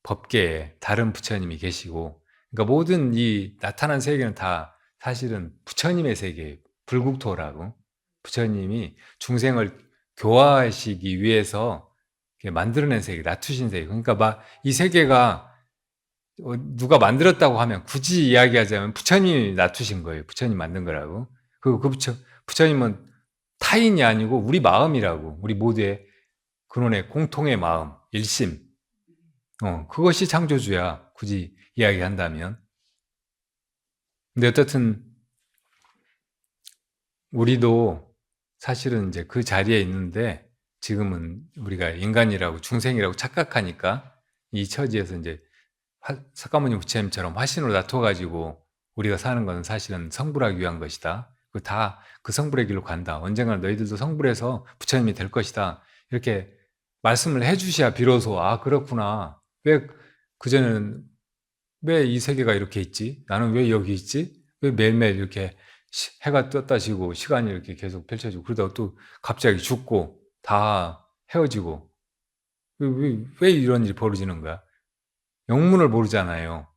법계에 다른 부처님이 계시고, 그러니까 모든 이 나타난 세계는 다 사실은 부처님의 세계예요. 불국토라고. 부처님이 중생을 교화하시기 위해서 만들어낸 세계, 낮추신 세계. 그러니까 막 이 세계가 누가 만들었다고 하면 굳이 이야기하자면 부처님이 낮추신 거예요. 부처님 만든 거라고. 그 부처님은 타인이 아니고 우리 마음이라고. 우리 모두의 근원의 공통의 마음, 일심. 그것이 창조주야. 굳이 이야기한다면. 근데 어떻든 우리도 사실은 이제 그 자리에 있는데 지금은 우리가 인간이라고 중생이라고 착각하니까 이 처지에서 이제 석가모니 부처님처럼 화신으로 다퉈가지고 우리가 사는 것은 사실은 성불하기 위한 것이다. 다 그 성불의 길로 간다. 언젠가는 너희들도 성불해서 부처님이 될 것이다. 이렇게 말씀을 해주셔야 비로소 아 그렇구나. 왜 그전에는 왜 이 세계가 이렇게 있지? 나는 왜 여기 있지? 왜 매일매일 이렇게 해가 떴다 지고 시간이 이렇게 계속 펼쳐지고 그러다가 또 갑자기 죽고 다 헤어지고 왜 이런 일이 벌어지는 거야? 영문을 모르잖아요.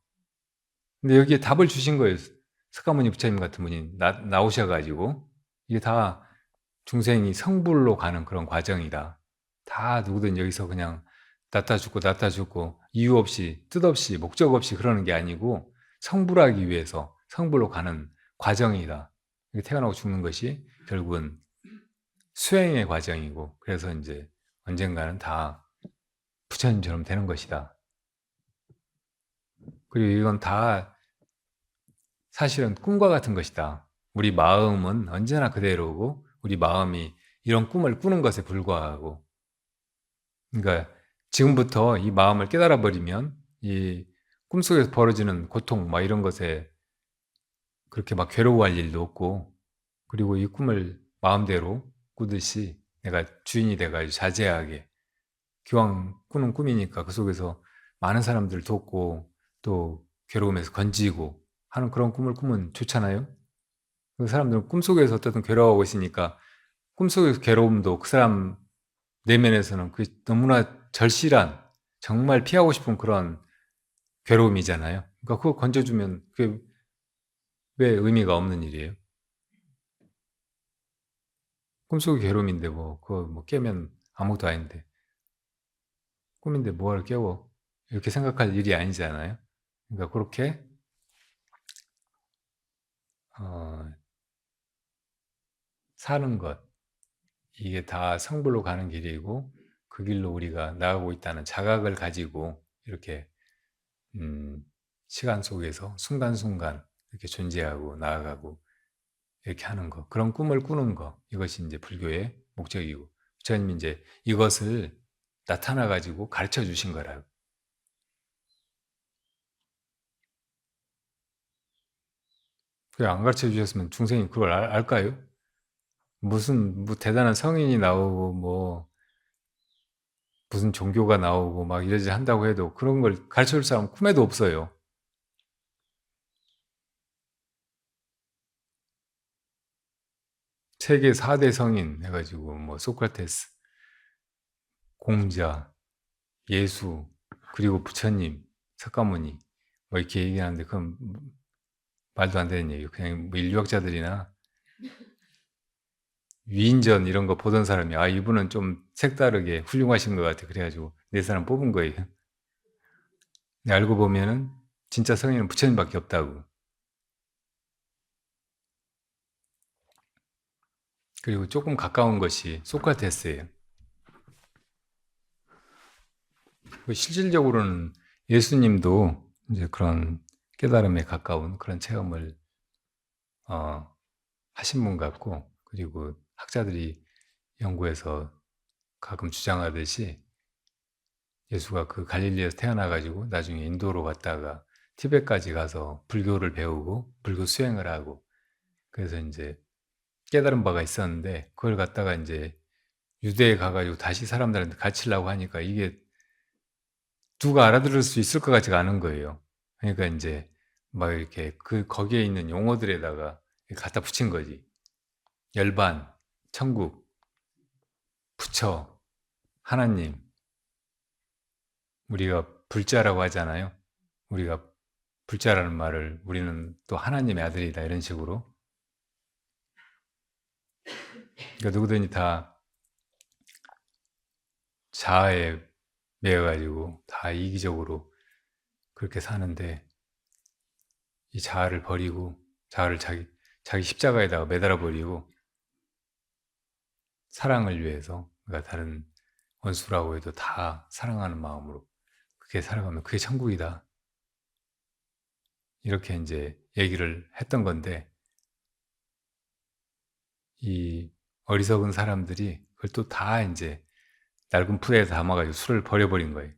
근데 여기에 답을 주신 거예요. 석가모니 부처님 같은 분이 나오셔가지고 이게 다 중생이 성불로 가는 그런 과정이다. 다 누구든 여기서 그냥 낳다 죽고 이유 없이 뜻 없이 목적 없이 그러는 게 아니고 성불하기 위해서 성불로 가는 과정이다. 태어나고 죽는 것이 결국은 수행의 과정이고 그래서 이제 언젠가는 다 부처님처럼 되는 것이다. 그리고 이건 다 사실은 꿈과 같은 것이다. 우리 마음은 언제나 그대로고 우리 마음이 이런 꿈을 꾸는 것에 불과하고, 그러니까 지금부터 이 마음을 깨달아 버리면 이 꿈속에서 벌어지는 고통 막 이런 것에 그렇게 막 괴로워할 일도 없고, 그리고 이 꿈을 마음대로 꾸듯이 내가 주인이 돼가지고 자제하게, 기왕 꾸는 꿈이니까 그 속에서 많은 사람들을 돕고 또 괴로움에서 건지고 하는 그런 꿈을 꾸면 좋잖아요. 그 사람들은 꿈속에서 어쨌든 괴로워하고 있으니까 꿈속에서 괴로움도 그 사람 내면에서는 그 너무나 절실한, 정말 피하고 싶은 그런 괴로움이잖아요. 그러니까 그거 건져주면 그게 왜 의미가 없는 일이에요? 꿈속의 괴로움인데 뭐 그거 뭐 깨면 아무것도 아닌데, 꿈인데 뭐하러 깨워? 이렇게 생각할 일이 아니잖아요. 그러니까 그렇게 어, 사는 것, 이게 다 성불로 가는 길이고 그 길로 우리가 나가고 있다는 자각을 가지고 이렇게 음, 시간 속에서 순간순간 이렇게 존재하고 나아가고 이렇게 하는 거, 그런 꿈을 꾸는 거, 이것이 이제 불교의 목적이고, 부처님이 이제 이것을 나타나 가지고 가르쳐 주신 거라고. 그안 가르쳐 주셨으면 중생이 그걸 알까요? 무슨 뭐 대단한 성인이 나오고 뭐 무슨 종교가 나오고 막 이러지 한다고 해도 그런 걸 가르쳐 줄 사람 꿈에도 없어요. 세계 4대 성인 해가지고 뭐 소크라테스, 공자, 예수, 그리고 부처님, 석가모니 뭐 이렇게 얘기하는데 그건 말도 안 되는 얘기예요. 그냥 뭐 인류학자들이나 위인전 이런 거 보던 사람이 아 이분은 좀 색다르게 훌륭하신 것 같아 그래가지고 네 사람 뽑은 거예요. 근데 알고 보면은 진짜 성인은 부처님밖에 없다고. 그리고 조금 가까운 것이 소크라테스예요. 실질적으로는 예수님도 이제 그런 깨달음에 가까운 그런 체험을 어, 하신 분 같고, 그리고 학자들이 연구해서 가끔 주장하듯이 예수가 그 갈릴리에서 태어나가지고 나중에 인도로 갔다가 티벳까지 가서 불교를 배우고 불교 수행을 하고, 그래서 이제 깨달은 바가 있었는데 그걸 갖다가 이제 유대에 가가지고 다시 사람들한테 가르치려고 하니까 이게 누가 알아들을 수 있을 것 같지가 않은 거예요. 그러니까 이제 막 이렇게 그 거기에 있는 용어들에다가 갖다 붙인 거지. 열반, 천국, 부처, 하나님. 우리가 불자라고 하잖아요. 우리가 불자라는 말을 우리는 또 하나님의 아들이다 이런 식으로. 그러니까 누구든지 다 자아에 매여가지고 다 이기적으로 그렇게 사는데 이 자아를 버리고 자아를 자기 십자가에다가 매달아 버리고 사랑을 위해서, 그러니까 다른 원수라고 해도 다 사랑하는 마음으로 그렇게 살아가면 그게 천국이다. 이렇게 이제 얘기를 했던 건데 이 어리석은 사람들이 그걸 또 다 이제 낡은 풀에 담아가지고 술을 버려버린 거예요.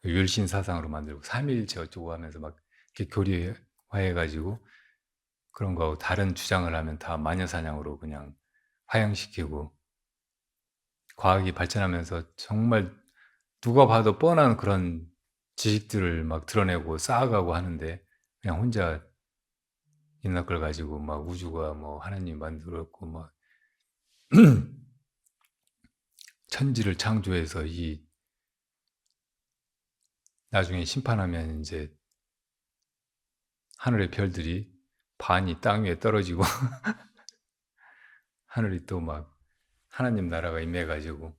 율신 사상으로 만들고 삼위일체 어쩌고 하면서 막 이렇게 교리화해가지고 그런 거하고 다른 주장을 하면 다 마녀사냥으로 그냥 화양시키고, 과학이 발전하면서 정말 누가 봐도 뻔한 그런 지식들을 막 드러내고 쌓아가고 하는데 그냥 혼자 옛날 걸 가지고 막 우주가 뭐 하나님 만들었고 막 천지를 창조해서 이 나중에 심판하면 이제 하늘의 별들이 반이 땅 위에 떨어지고 하늘이 또 막 하나님 나라가 임해가지고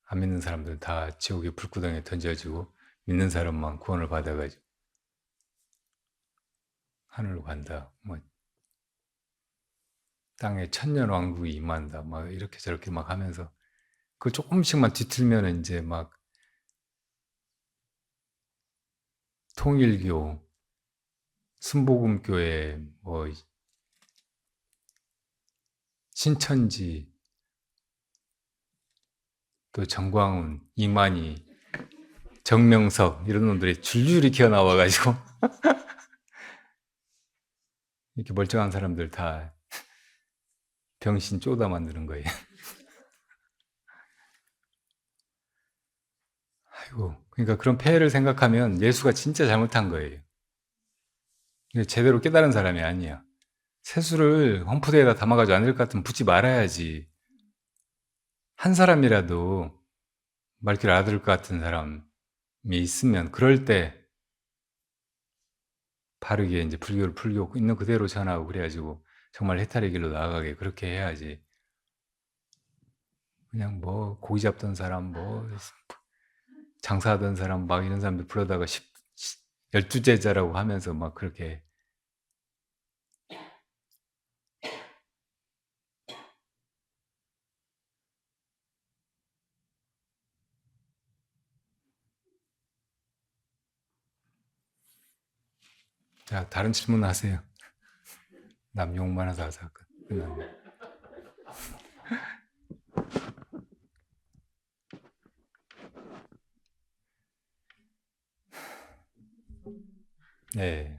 안 믿는 사람들 다 지옥의 불구덩이에 던져지고 믿는 사람만 구원을 받아가지고 하늘로 간다. 뭐 땅에 천년 왕국이 임한다. 막 이렇게 저렇게 막 하면서 그 조금씩만 뒤틀면 이제 막 통일교, 순복음교회, 뭐 신천지, 또 정광훈, 이만희, 정명석 이런 놈들이 줄줄이 기어 나와가지고 이렇게 멀쩡한 사람들 다 병신 쪼다 만드는 거예요. 아이고, 그러니까 그런 폐해를 생각하면 예수가 진짜 잘못한 거예요. 제대로 깨달은 사람이 아니야. 세수를 험프대에다 담아가지고 안 될 것 같으면 붓지 말아야지. 한 사람이라도 말귀를 알아들을 것 같은 사람이 있으면 그럴 때 바르게 이제 불교를 풀고 있는 그대로 전하고 그래가지고 정말 해탈의 길로 나아가게 그렇게 해야지. 그냥 뭐 고기 잡던 사람, 뭐 장사하던 사람 막 이런 사람들 불러다가 12제자라고 하면서 막 그렇게. 자, 다른 질문 하세요. 남 욕만 하다 끝나네. 네.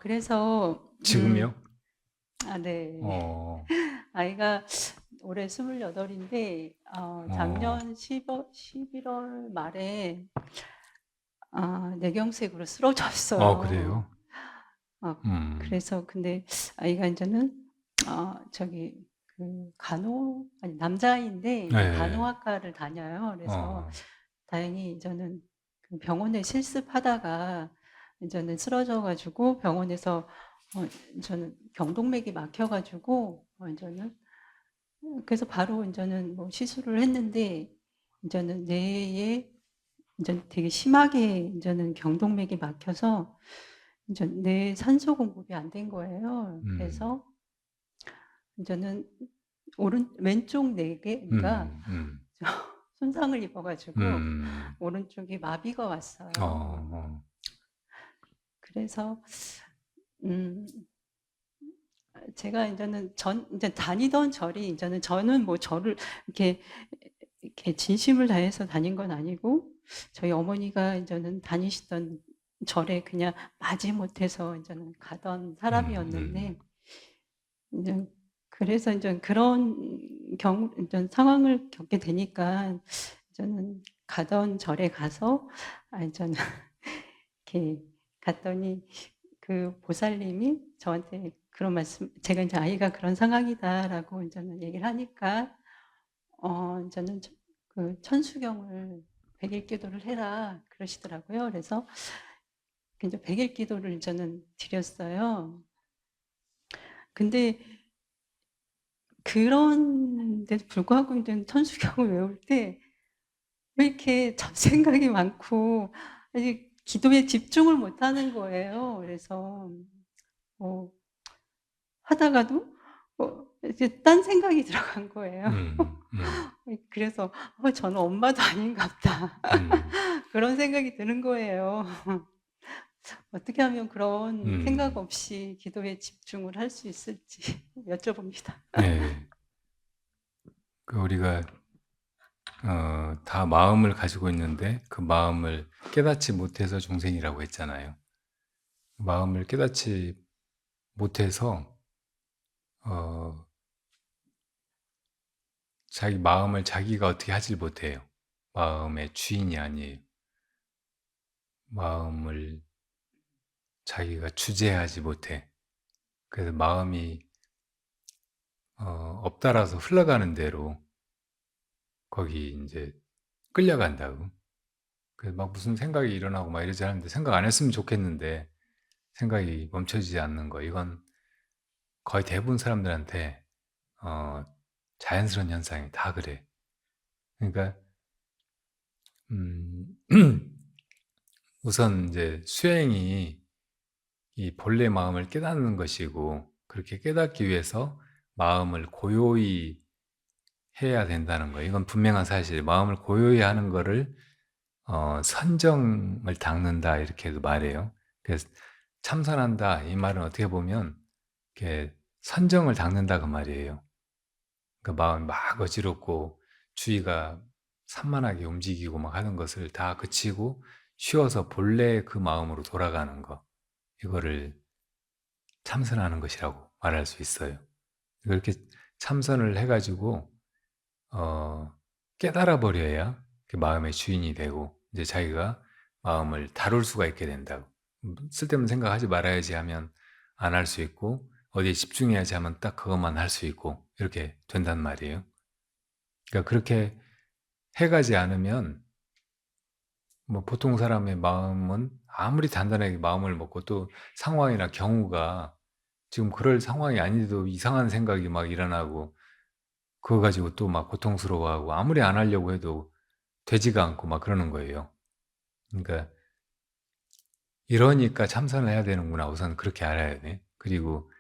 그래서 지금요? 네. 어, 아이가 올해 28인데 작년 11월 말에 뇌경색으로 쓰러졌어요. 그래요? 그래서 근데 아이가 이제는 저기 그 남자인데 네. 간호학과를 다녀요. 그래서 다행히 이제는 그 병원에 실습하다가 이제는 쓰러져가지고 병원에서 저는 경동맥이 막혀가지고 이제는 그래서 바로 이제는 뭐 시술을 했는데 이제는 뇌에 이제 되게 심하게 이제는 경동맥이 막혀서 이제 뇌 산소 공급이 안 된 거예요. 그래서 이제는 왼쪽 뇌가 손상을 입어가지고 오른쪽이 마비가 왔어요. 그래서 제가 이제는 이제 다니던 절이 이제는 저는 뭐 절을 이렇게 진심을 다해서 다닌 건 아니고 저희 어머니가 이제는 다니시던 절에 그냥 마지못해서 이제는 가던 사람이었는데 이제 그래서 이제 그런 이제 상황을 겪게 되니까 저는 가던 절에 가서 저는 이렇게 갔더니 그 보살님이 저한테 그런 말씀, 제가 이제 아이가 그런 상황이다라고 이제는 얘기를 하니까 저는 그 천수경을 100일 기도를 해라 그러시더라고요. 그래서 이제 100일 기도를 저는 드렸어요. 근데 그런데도 불구하고 이제 천수경을 외울 때 왜 이렇게 잡생각이 많고 기도에 집중을 못하는 거예요. 그래서 하다가도 이제 딴 생각이 들어간 거예요. 그래서 저는 엄마도 아닌가 보다. 그런 생각이 드는 거예요. 어떻게 하면 그런 생각 없이 기도에 집중을 할 수 있을지 여쭤봅니다. 네. 우리가 다 마음을 가지고 있는데 그 마음을 깨닫지 못해서 중생이라고 했잖아요. 마음을 깨닫지 못해서 자기 마음을 자기가 어떻게 하질 못해요. 마음의 주인이 아니에요. 마음을 자기가 주재하지 못해. 그래서 마음이 업달아서 흘러가는 대로 거기 이제 끌려간다고. 그래서 막 무슨 생각이 일어나고 막 이러지 않는데 생각 안 했으면 좋겠는데 생각이 멈춰지지 않는 거. 이건 거의 대부분 사람들한테 자연스러운 현상이 다 그래. 그러니까 우선 이제 수행이 이 본래 마음을 깨닫는 것이고, 그렇게 깨닫기 위해서 마음을 고요히 해야 된다는 거예요. 이건 분명한 사실이에요. 마음을 고요히 하는 거를 선정을 닦는다 이렇게도 말해요. 그래서 참선한다 이 말은 어떻게 보면 이렇게 선정을 닦는다 그 말이에요. 그러니까 마음이 막 어지럽고 주의가 산만하게 움직이고 막 하는 것을 다 그치고 쉬어서 본래 그 마음으로 돌아가는 거, 이거를 참선하는 것이라고 말할 수 있어요. 그렇게 참선을 해가지고 깨달아 버려야 그 마음의 주인이 되고 이제 자기가 마음을 다룰 수가 있게 된다고. 쓸데없는 생각하지 말아야지 하면 안 할 수 있고, 어디에 집중해야지 하면 딱 그것만 할 수 있고, 이렇게 된단 말이에요. 그러니까 그렇게 해가지 않으면 뭐 보통 사람의 마음은 아무리 단단하게 마음을 먹고 또 상황이나 경우가 지금 그럴 상황이 아닌데도 이상한 생각이 막 일어나고 그거 가지고 또 막 고통스러워하고 아무리 안 하려고 해도 되지가 않고 막 그러는 거예요. 그러니까 이러니까 참선을 해야 되는구나. 우선 그렇게 알아야 돼. 그리고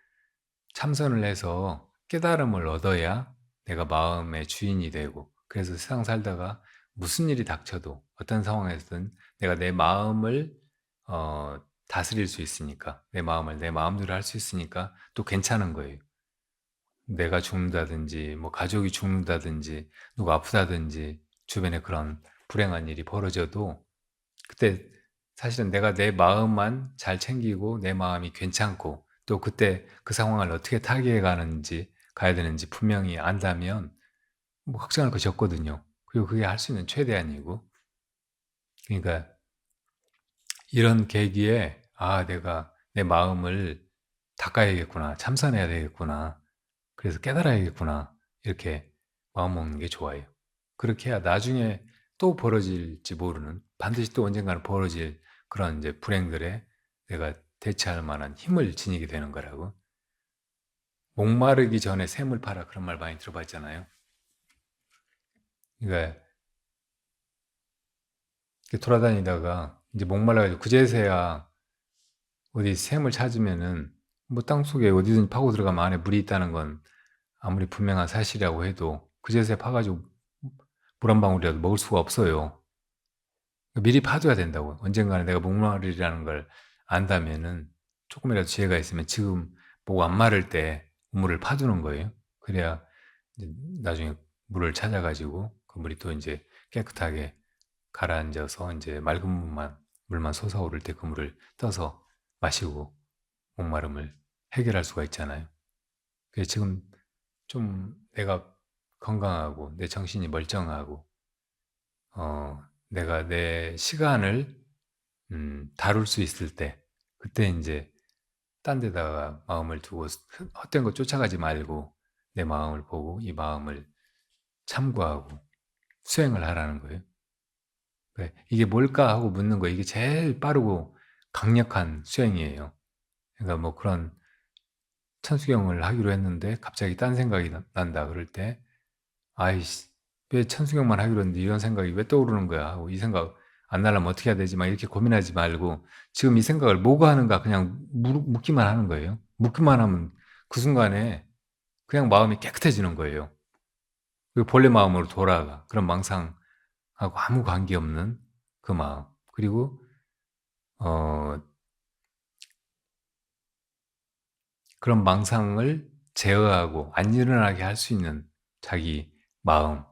참선을 해서 깨달음을 얻어야 내가 마음의 주인이 되고, 그래서 세상 살다가 무슨 일이 닥쳐도 어떤 상황에서든 내가 내 마음을 다스릴 수 있으니까, 내 마음을 내 마음대로 할 수 있으니까 또 괜찮은 거예요. 내가 죽는다든지 뭐 가족이 죽는다든지 누가 아프다든지 주변에 그런 불행한 일이 벌어져도 그때 사실은 내가 내 마음만 잘 챙기고 내 마음이 괜찮고 또 그때 그 상황을 어떻게 타개해 가야 되는지 분명히 안다면 뭐 걱정할 것이 없거든요. 그리고 그게 할 수 있는 최대한이고, 그러니까 이런 계기에 내가 내 마음을 닦아야겠구나, 참선해야 되겠구나, 그래서 깨달아야겠구나, 이렇게 마음먹는 게 좋아요. 그렇게 해야 나중에 또 벌어질지 모르는, 반드시 또 언젠가는 벌어질 그런 이제 불행들에 내가 대처할 만한 힘을 지니게 되는 거라고. 목마르기 전에 샘을 파라, 그런 말 많이 들어봤잖아요. 그러니까 이렇게 돌아다니다가 이제 목말라가지고 그제서야 어디 샘을 찾으면은 뭐 땅속에 어디든 파고 들어가면 안에 물이 있다는 건 아무리 분명한 사실이라고 해도 그제서야 파가지고 물 한 방울이라도 먹을 수가 없어요. 미리 파줘야 된다고. 언젠가는 내가 목마르리라는 걸 안다면은 조금이라도 지혜가 있으면 지금 목 안 마를 때 물을 파두는 거예요. 그래야 이제 나중에 물을 찾아가지고 그 물이 또 이제 깨끗하게 가라앉아서 이제 맑은 물만 솟아오를 때 그 물을 떠서 마시고 목마름을 해결할 수가 있잖아요. 그래서 지금 좀 내가 건강하고 내 정신이 멀쩡하고 내가 내 시간을 다룰 수 있을 때, 그때 이제 딴 데다가 마음을 두고 헛된 거 쫓아가지 말고 내 마음을 보고 이 마음을 참고하고 수행을 하라는 거예요. 이게 뭘까 하고 묻는 거, 이게 제일 빠르고 강력한 수행이에요. 그러니까 뭐 그런 천수경을 하기로 했는데 갑자기 딴 생각이 난다 그럴 때, 아이씨, 왜 천수경만 하기로 했는데 이런 생각이 왜 떠오르는 거야 하고, 이 생각 안 나려면 어떻게 해야 되지 막 이렇게 고민하지 말고 지금 이 생각을 뭐가 하는가 그냥 묻기만 하는 거예요. 묻기만 하면 그 순간에 그냥 마음이 깨끗해지는 거예요. 그리고 본래 마음으로 돌아가. 그런 망상하고 아무 관계없는 그 마음. 그리고 그런 망상을 제어하고 안 일어나게 할 수 있는 자기 마음,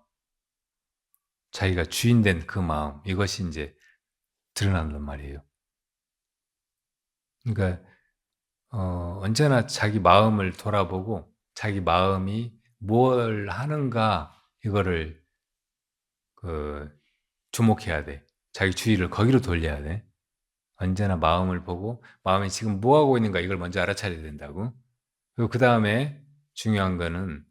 자기가 주인 된 그 마음, 이것이 이제 드러난단 말이에요. 그러니까 언제나 자기 마음을 돌아보고 자기 마음이 뭘 하는가 이거를 주목해야 돼. 자기 주의를 거기로 돌려야 돼. 언제나 마음을 보고 마음이 지금 뭐 하고 있는가 이걸 먼저 알아차려야 된다고. 그리고 그 다음에 중요한 거는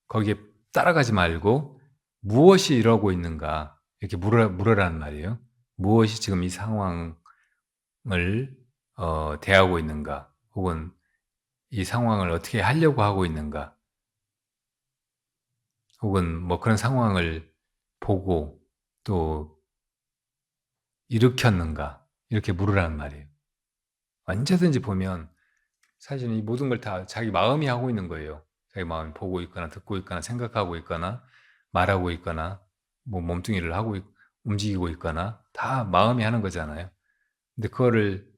거기에 따라가지 말고 무엇이 이러고 있는가 이렇게 물으라는 말이에요. 무엇이 지금 이 상황을 대하고 있는가, 혹은 이 상황을 어떻게 하려고 하고 있는가, 혹은 뭐 그런 상황을 보고 또 일으켰는가, 이렇게 물으라는 말이에요. 언제든지 보면 사실은 이 모든 걸 다 자기 마음이 하고 있는 거예요. 자기 마음이 보고 있거나 듣고 있거나 생각하고 있거나 말하고 있거나 뭐 몸뚱이를 움직이고 있거나 다 마음이 하는 거잖아요. 근데 그거를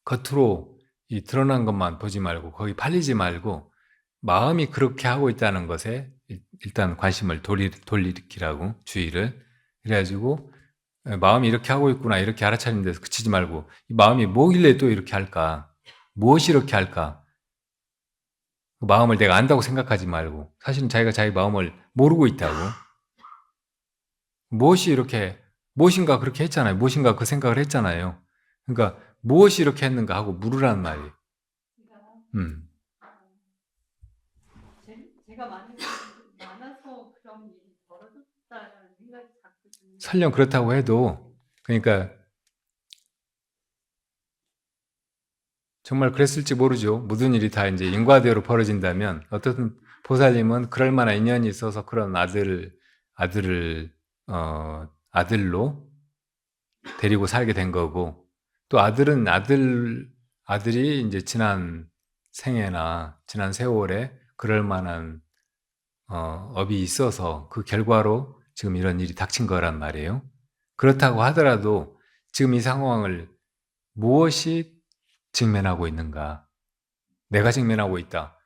겉으로 이 드러난 것만 보지 말고 거기 팔리지 말고 마음이 그렇게 하고 있다는 것에 일단 관심을 돌리키라고 주의를. 그래가지고 마음이 이렇게 하고 있구나 이렇게 알아차리는 데서 그치지 말고 이 마음이 뭐길래 또 이렇게 할까, 무엇이 이렇게 할까, 그 마음을 내가 안다고 생각하지 말고 사실은 자기가 자기 마음을 모르고 있다고. 무엇인가 그렇게 했잖아요. 무엇인가 그 생각을 했잖아요. 그러니까 무엇이 이렇게 했는가 하고 물으라는 말이에요. 제가 많아서 그런 일이 벌어졌다는 생각이 자꾸 드는 설령 그렇다고 해도 그러니까 정말 그랬을지 모르죠. 모든 일이 다 이제 인과대로 벌어진다면 어떻든 보살님은 그럴 만한 인연이 있어서 그런 아들로 데리고 살게 된 거고, 또 아들이 이제 지난 생애나 지난 세월에 그럴 만한 업이 있어서 그 결과로 지금 이런 일이 닥친 거란 말이에요. 그렇다고 하더라도 지금 이 상황을 무엇이 직면하고 있는가? 내가 직면하고 있다.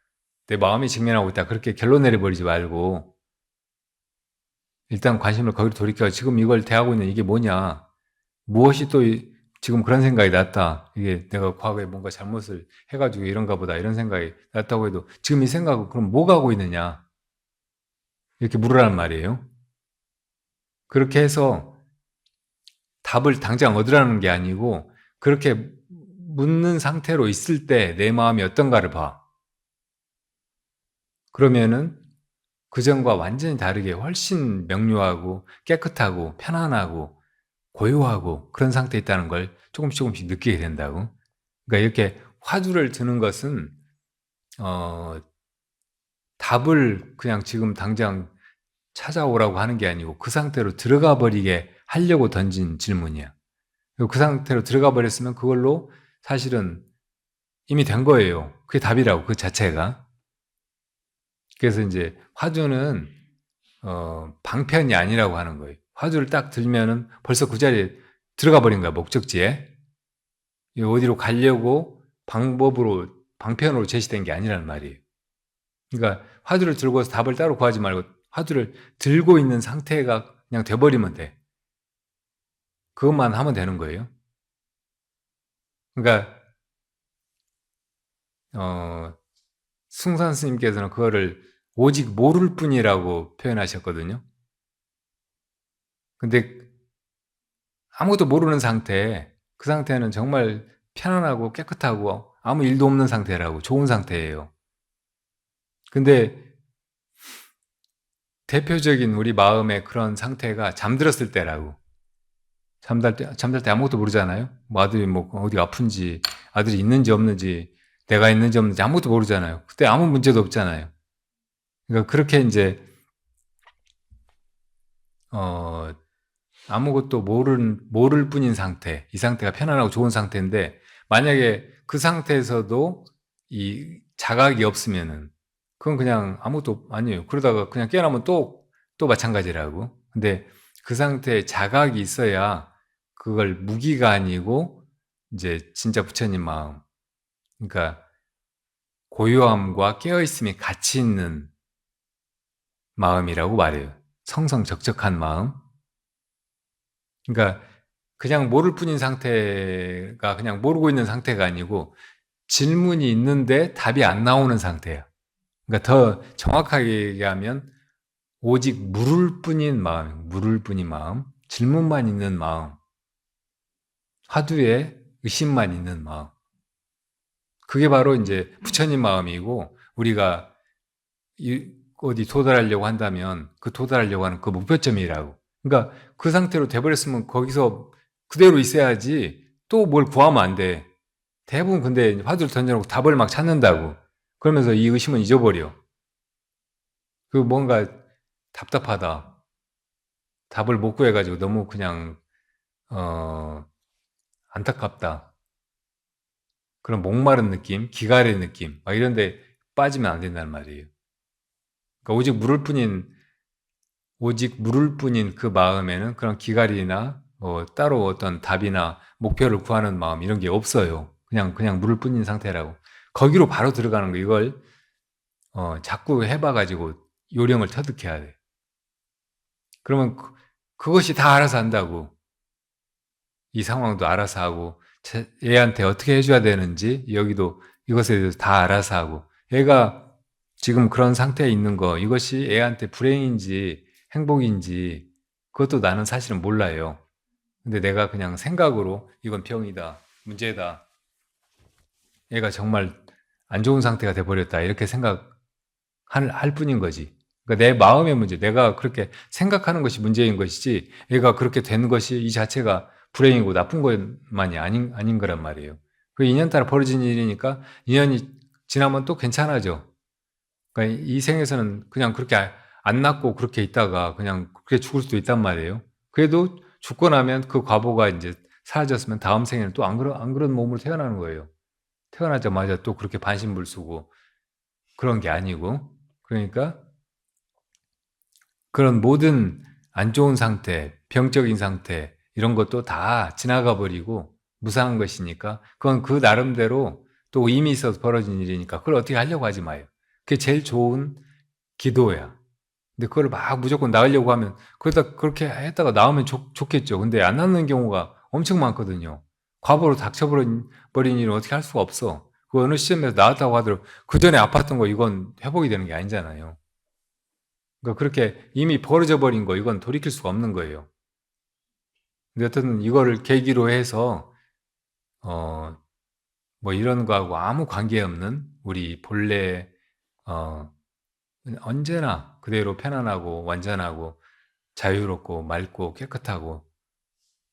내 마음이 직면하고 있다. 그렇게 결론 내려버리지 말고 일단 관심을 거기로 돌이켜 지금 이걸 대하고 있는 이게 뭐냐? 무엇이 또 지금 그런 생각이 났다. 이게 내가 과거에 뭔가 잘못을 해가지고 이런가 보다 이런 생각이 났다고 해도 지금 이 생각은 그럼 뭐가 하고 있느냐? 이렇게 물으라는 말이에요. 그렇게 해서 답을 당장 얻으라는 게 아니고 그렇게 묻는 상태로 있을 때 내 마음이 어떤가를 봐. 그러면은 그전과 완전히 다르게 훨씬 명료하고 깨끗하고 편안하고 고요하고 그런 상태에 있다는 걸 조금씩 느끼게 된다고. 그러니까 이렇게 화두를 드는 것은 답을 그냥 지금 당장 찾아오라고 하는 게 아니고 그 상태로 들어가 버리게 하려고 던진 질문이야. 그리고 그 상태로 들어가 버렸으면 그걸로 사실은 이미 된 거예요. 그게 답이라고, 그 자체가. 그래서 이제 화두는 방편이 아니라고 하는 거예요. 화두를 딱 들면은 벌써 그 자리에 들어가 버린 거야, 목적지에. 어디로 가려고 방편으로 제시된 게 아니라는 말이에요. 그러니까 화두를 들고서 답을 따로 구하지 말고 화두를 들고 있는 상태가 그냥 돼버리면 돼. 그것만 하면 되는 거예요. 그러니까 승산 스님께서는 그거를 오직 모를 뿐이라고 표현하셨거든요. 근데 아무것도 모르는 상태, 그 상태는 정말 편안하고 깨끗하고 아무 일도 없는 상태라고, 좋은 상태예요. 근데 대표적인 우리 마음의 그런 상태가 잠들었을 때라고. 잠잘 때 아무것도 모르잖아요. 뭐 아들이 뭐 어디 아픈지, 아들이 있는지 없는지, 내가 있는지 없는지 아무것도 모르잖아요. 그때 아무 문제도 없잖아요. 그러니까 그렇게 이제 아무것도 모를 뿐인 상태, 이 상태가 편안하고 좋은 상태인데 만약에 그 상태에서도 이 자각이 없으면은 그건 그냥 아무것도 아니에요. 그러다가 그냥 깨어나면 또 마찬가지라고. 근데 그 상태에 자각이 있어야 그걸 무기가 아니고 이제 진짜 부처님 마음, 그러니까 고요함과 깨어있음이 같이 있는 마음이라고 말해요. 성성적적한 마음. 그러니까 그냥 모를 뿐인 상태가 그냥 모르고 있는 상태가 아니고 질문이 있는데 답이 안 나오는 상태예요. 그러니까 더 정확하게 얘기하면 오직 물을 뿐인 마음, 질문만 있는 마음, 화두에 의심만 있는 마음. 그게 바로 이제 부처님 마음이고 우리가 어디 도달하려고 한다면 그 도달하려고 하는 그 목표점이라고. 그러니까 그 상태로 돼버렸으면 거기서 그대로 있어야지 또 뭘 구하면 안 돼. 대부분 근데 화두를 던져놓고 답을 막 찾는다고. 그러면서 이 의심은 잊어버려. 그 뭔가 답답하다. 답을 못 구해가지고 너무 그냥 안타깝다. 그런 목마른 느낌, 기갈의 느낌, 막 이런 데 빠지면 안 된다는 말이에요. 그러니까 오직 물을 뿐인 그 마음에는 그런 기갈이나 따로 어떤 답이나 목표를 구하는 마음 이런 게 없어요. 그냥 물을 뿐인 상태라고. 거기로 바로 들어가는 거 이걸 자꾸 해봐가지고 요령을 터득해야 돼. 그러면 그것이 다 알아서 한다고. 이 상황도 알아서 하고 얘한테 어떻게 해줘야 되는지 여기도 이것에 대해서 다 알아서 하고 얘가 지금 그런 상태에 있는 거 이것이 애한테 불행인지 행복인지 그것도 나는 사실은 몰라요. 근데 내가 그냥 생각으로 이건 병이다, 문제다, 얘가 정말 안 좋은 상태가 돼버렸다 이렇게 생각할 뿐인 거지. 그러니까 내 마음의 문제, 내가 그렇게 생각하는 것이 문제인 것이지 얘가 그렇게 된 것이 이 자체가 불행이고 나쁜 것만이 아닌 거란 말이에요. 그 인연 따라 벌어진 일이니까 인연이 지나면 또 괜찮아져. 그러니까 이 생에서는 그냥 그렇게 안 낫고 그렇게 있다가 그냥 그렇게 죽을 수도 있단 말이에요. 그래도 죽고 나면 그 과보가 이제 사라졌으면 다음 생에는 또 안 그런 몸으로 태어나는 거예요. 태어나자마자 또 그렇게 반신불수고 그런 게 아니고 그러니까 그런 모든 안 좋은 상태, 병적인 상태 이런 것도 다 지나가 버리고 무상한 것이니까 그건 그 나름대로 또 이미 있어서 벌어진 일이니까 그걸 어떻게 하려고 하지 마요. 그게 제일 좋은 기도야. 근데 그걸 막 무조건 나으려고 하면 그러다 그렇게 했다가 나오면 좋겠죠. 근데 안 낫는 경우가 엄청 많거든요. 과보로 닥쳐버린 일은 어떻게 할 수가 없어. 그 어느 시점에서 나았다고 하더라도 그 전에 아팠던 거 이건 회복이 되는 게 아니잖아요. 그러니까 그렇게 이미 벌어져 버린 거 이건 돌이킬 수가 없는 거예요. 근데 어쨌든 이거를 계기로 해서 뭐 이런 거하고 아무 관계없는 우리 본래 어 언제나 그대로 편안하고 완전하고 자유롭고 맑고 깨끗하고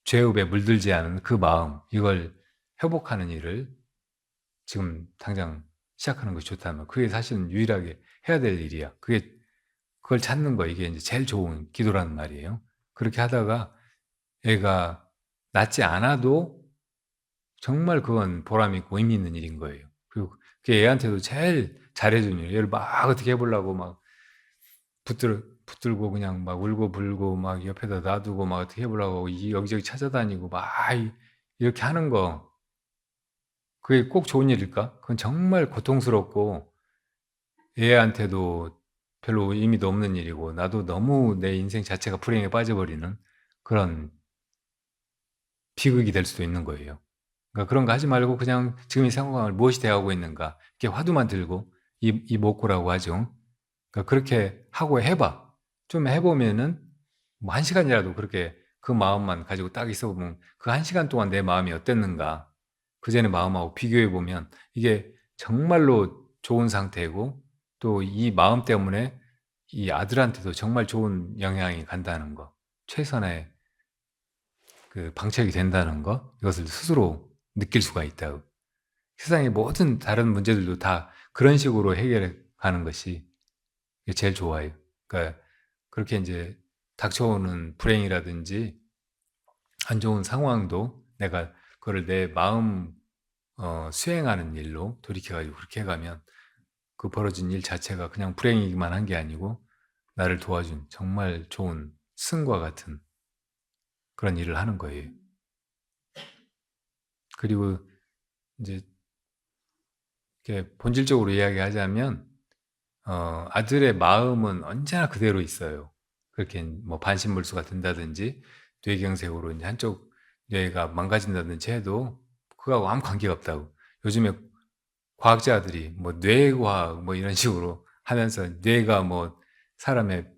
죄업에 물들지 않은 그 마음 이걸 회복하는 일을 지금 당장 시작하는 것이 좋다면 그게 사실은 유일하게 해야 될 일이야. 그걸 찾는 거 이게 이제 제일 좋은 기도라는 말이에요. 그렇게 하다가 애가 낫지 않아도 정말 그건 보람 있고 의미 있는 일인 거예요. 그리고 그게 애한테도 제일 잘해주는 일. 얘를 막 어떻게 해보려고 막 붙들고 그냥 막 울고 불고 막 옆에다 놔두고 막 어떻게 해보려고 여기저기 찾아다니고 막 이렇게 하는 거 그게 꼭 좋은 일일까? 그건 정말 고통스럽고 애한테도 별로 의미도 없는 일이고 나도 너무 내 인생 자체가 불행에 빠져버리는 그런 비극이 될 수도 있는 거예요. 그러니까 그런 거 하지 말고 그냥 지금 이 상황을 무엇이 돼가고 있는가 이렇게 화두만 들고 이 목고라고 하죠. 그러니까 그렇게 하고 해봐. 좀 해보면은 뭐 1시간이라도 그렇게 그 마음만 가지고 딱 있어보면 그 1시간 동안 내 마음이 어땠는가 그 전에 마음하고 비교해보면 이게 정말로 좋은 상태고 또 이 마음 때문에 이 아들한테도 정말 좋은 영향이 간다는 거 최선의 그 방책이 된다는 거 이것을 스스로 느낄 수가 있다고. 세상의 모든 다른 문제들도 다 그런 식으로 해결해 가는 것이 제일 좋아요. 그러니까 그렇게 이제 닥쳐오는 불행이라든지 안 좋은 상황도 내가 그거를 내 마음 수행하는 일로 돌이켜가지고 그렇게 해가면 그 벌어진 일 자체가 그냥 불행이기만 한 게 아니고 나를 도와준 정말 좋은 승과 같은 그런 일을 하는 거예요. 그리고 이제 이렇게 본질적으로 이야기하자면 아들의 마음은 언제나 그대로 있어요. 그렇게 뭐 반신물수가 된다든지 뇌경색으로 이제 한쪽 뇌가 망가진다든지 해도 그거하고 아무 관계가 없다고. 요즘에 과학자들이 뭐 뇌과학 뭐 이런 식으로 하면서 뇌가 뭐 사람의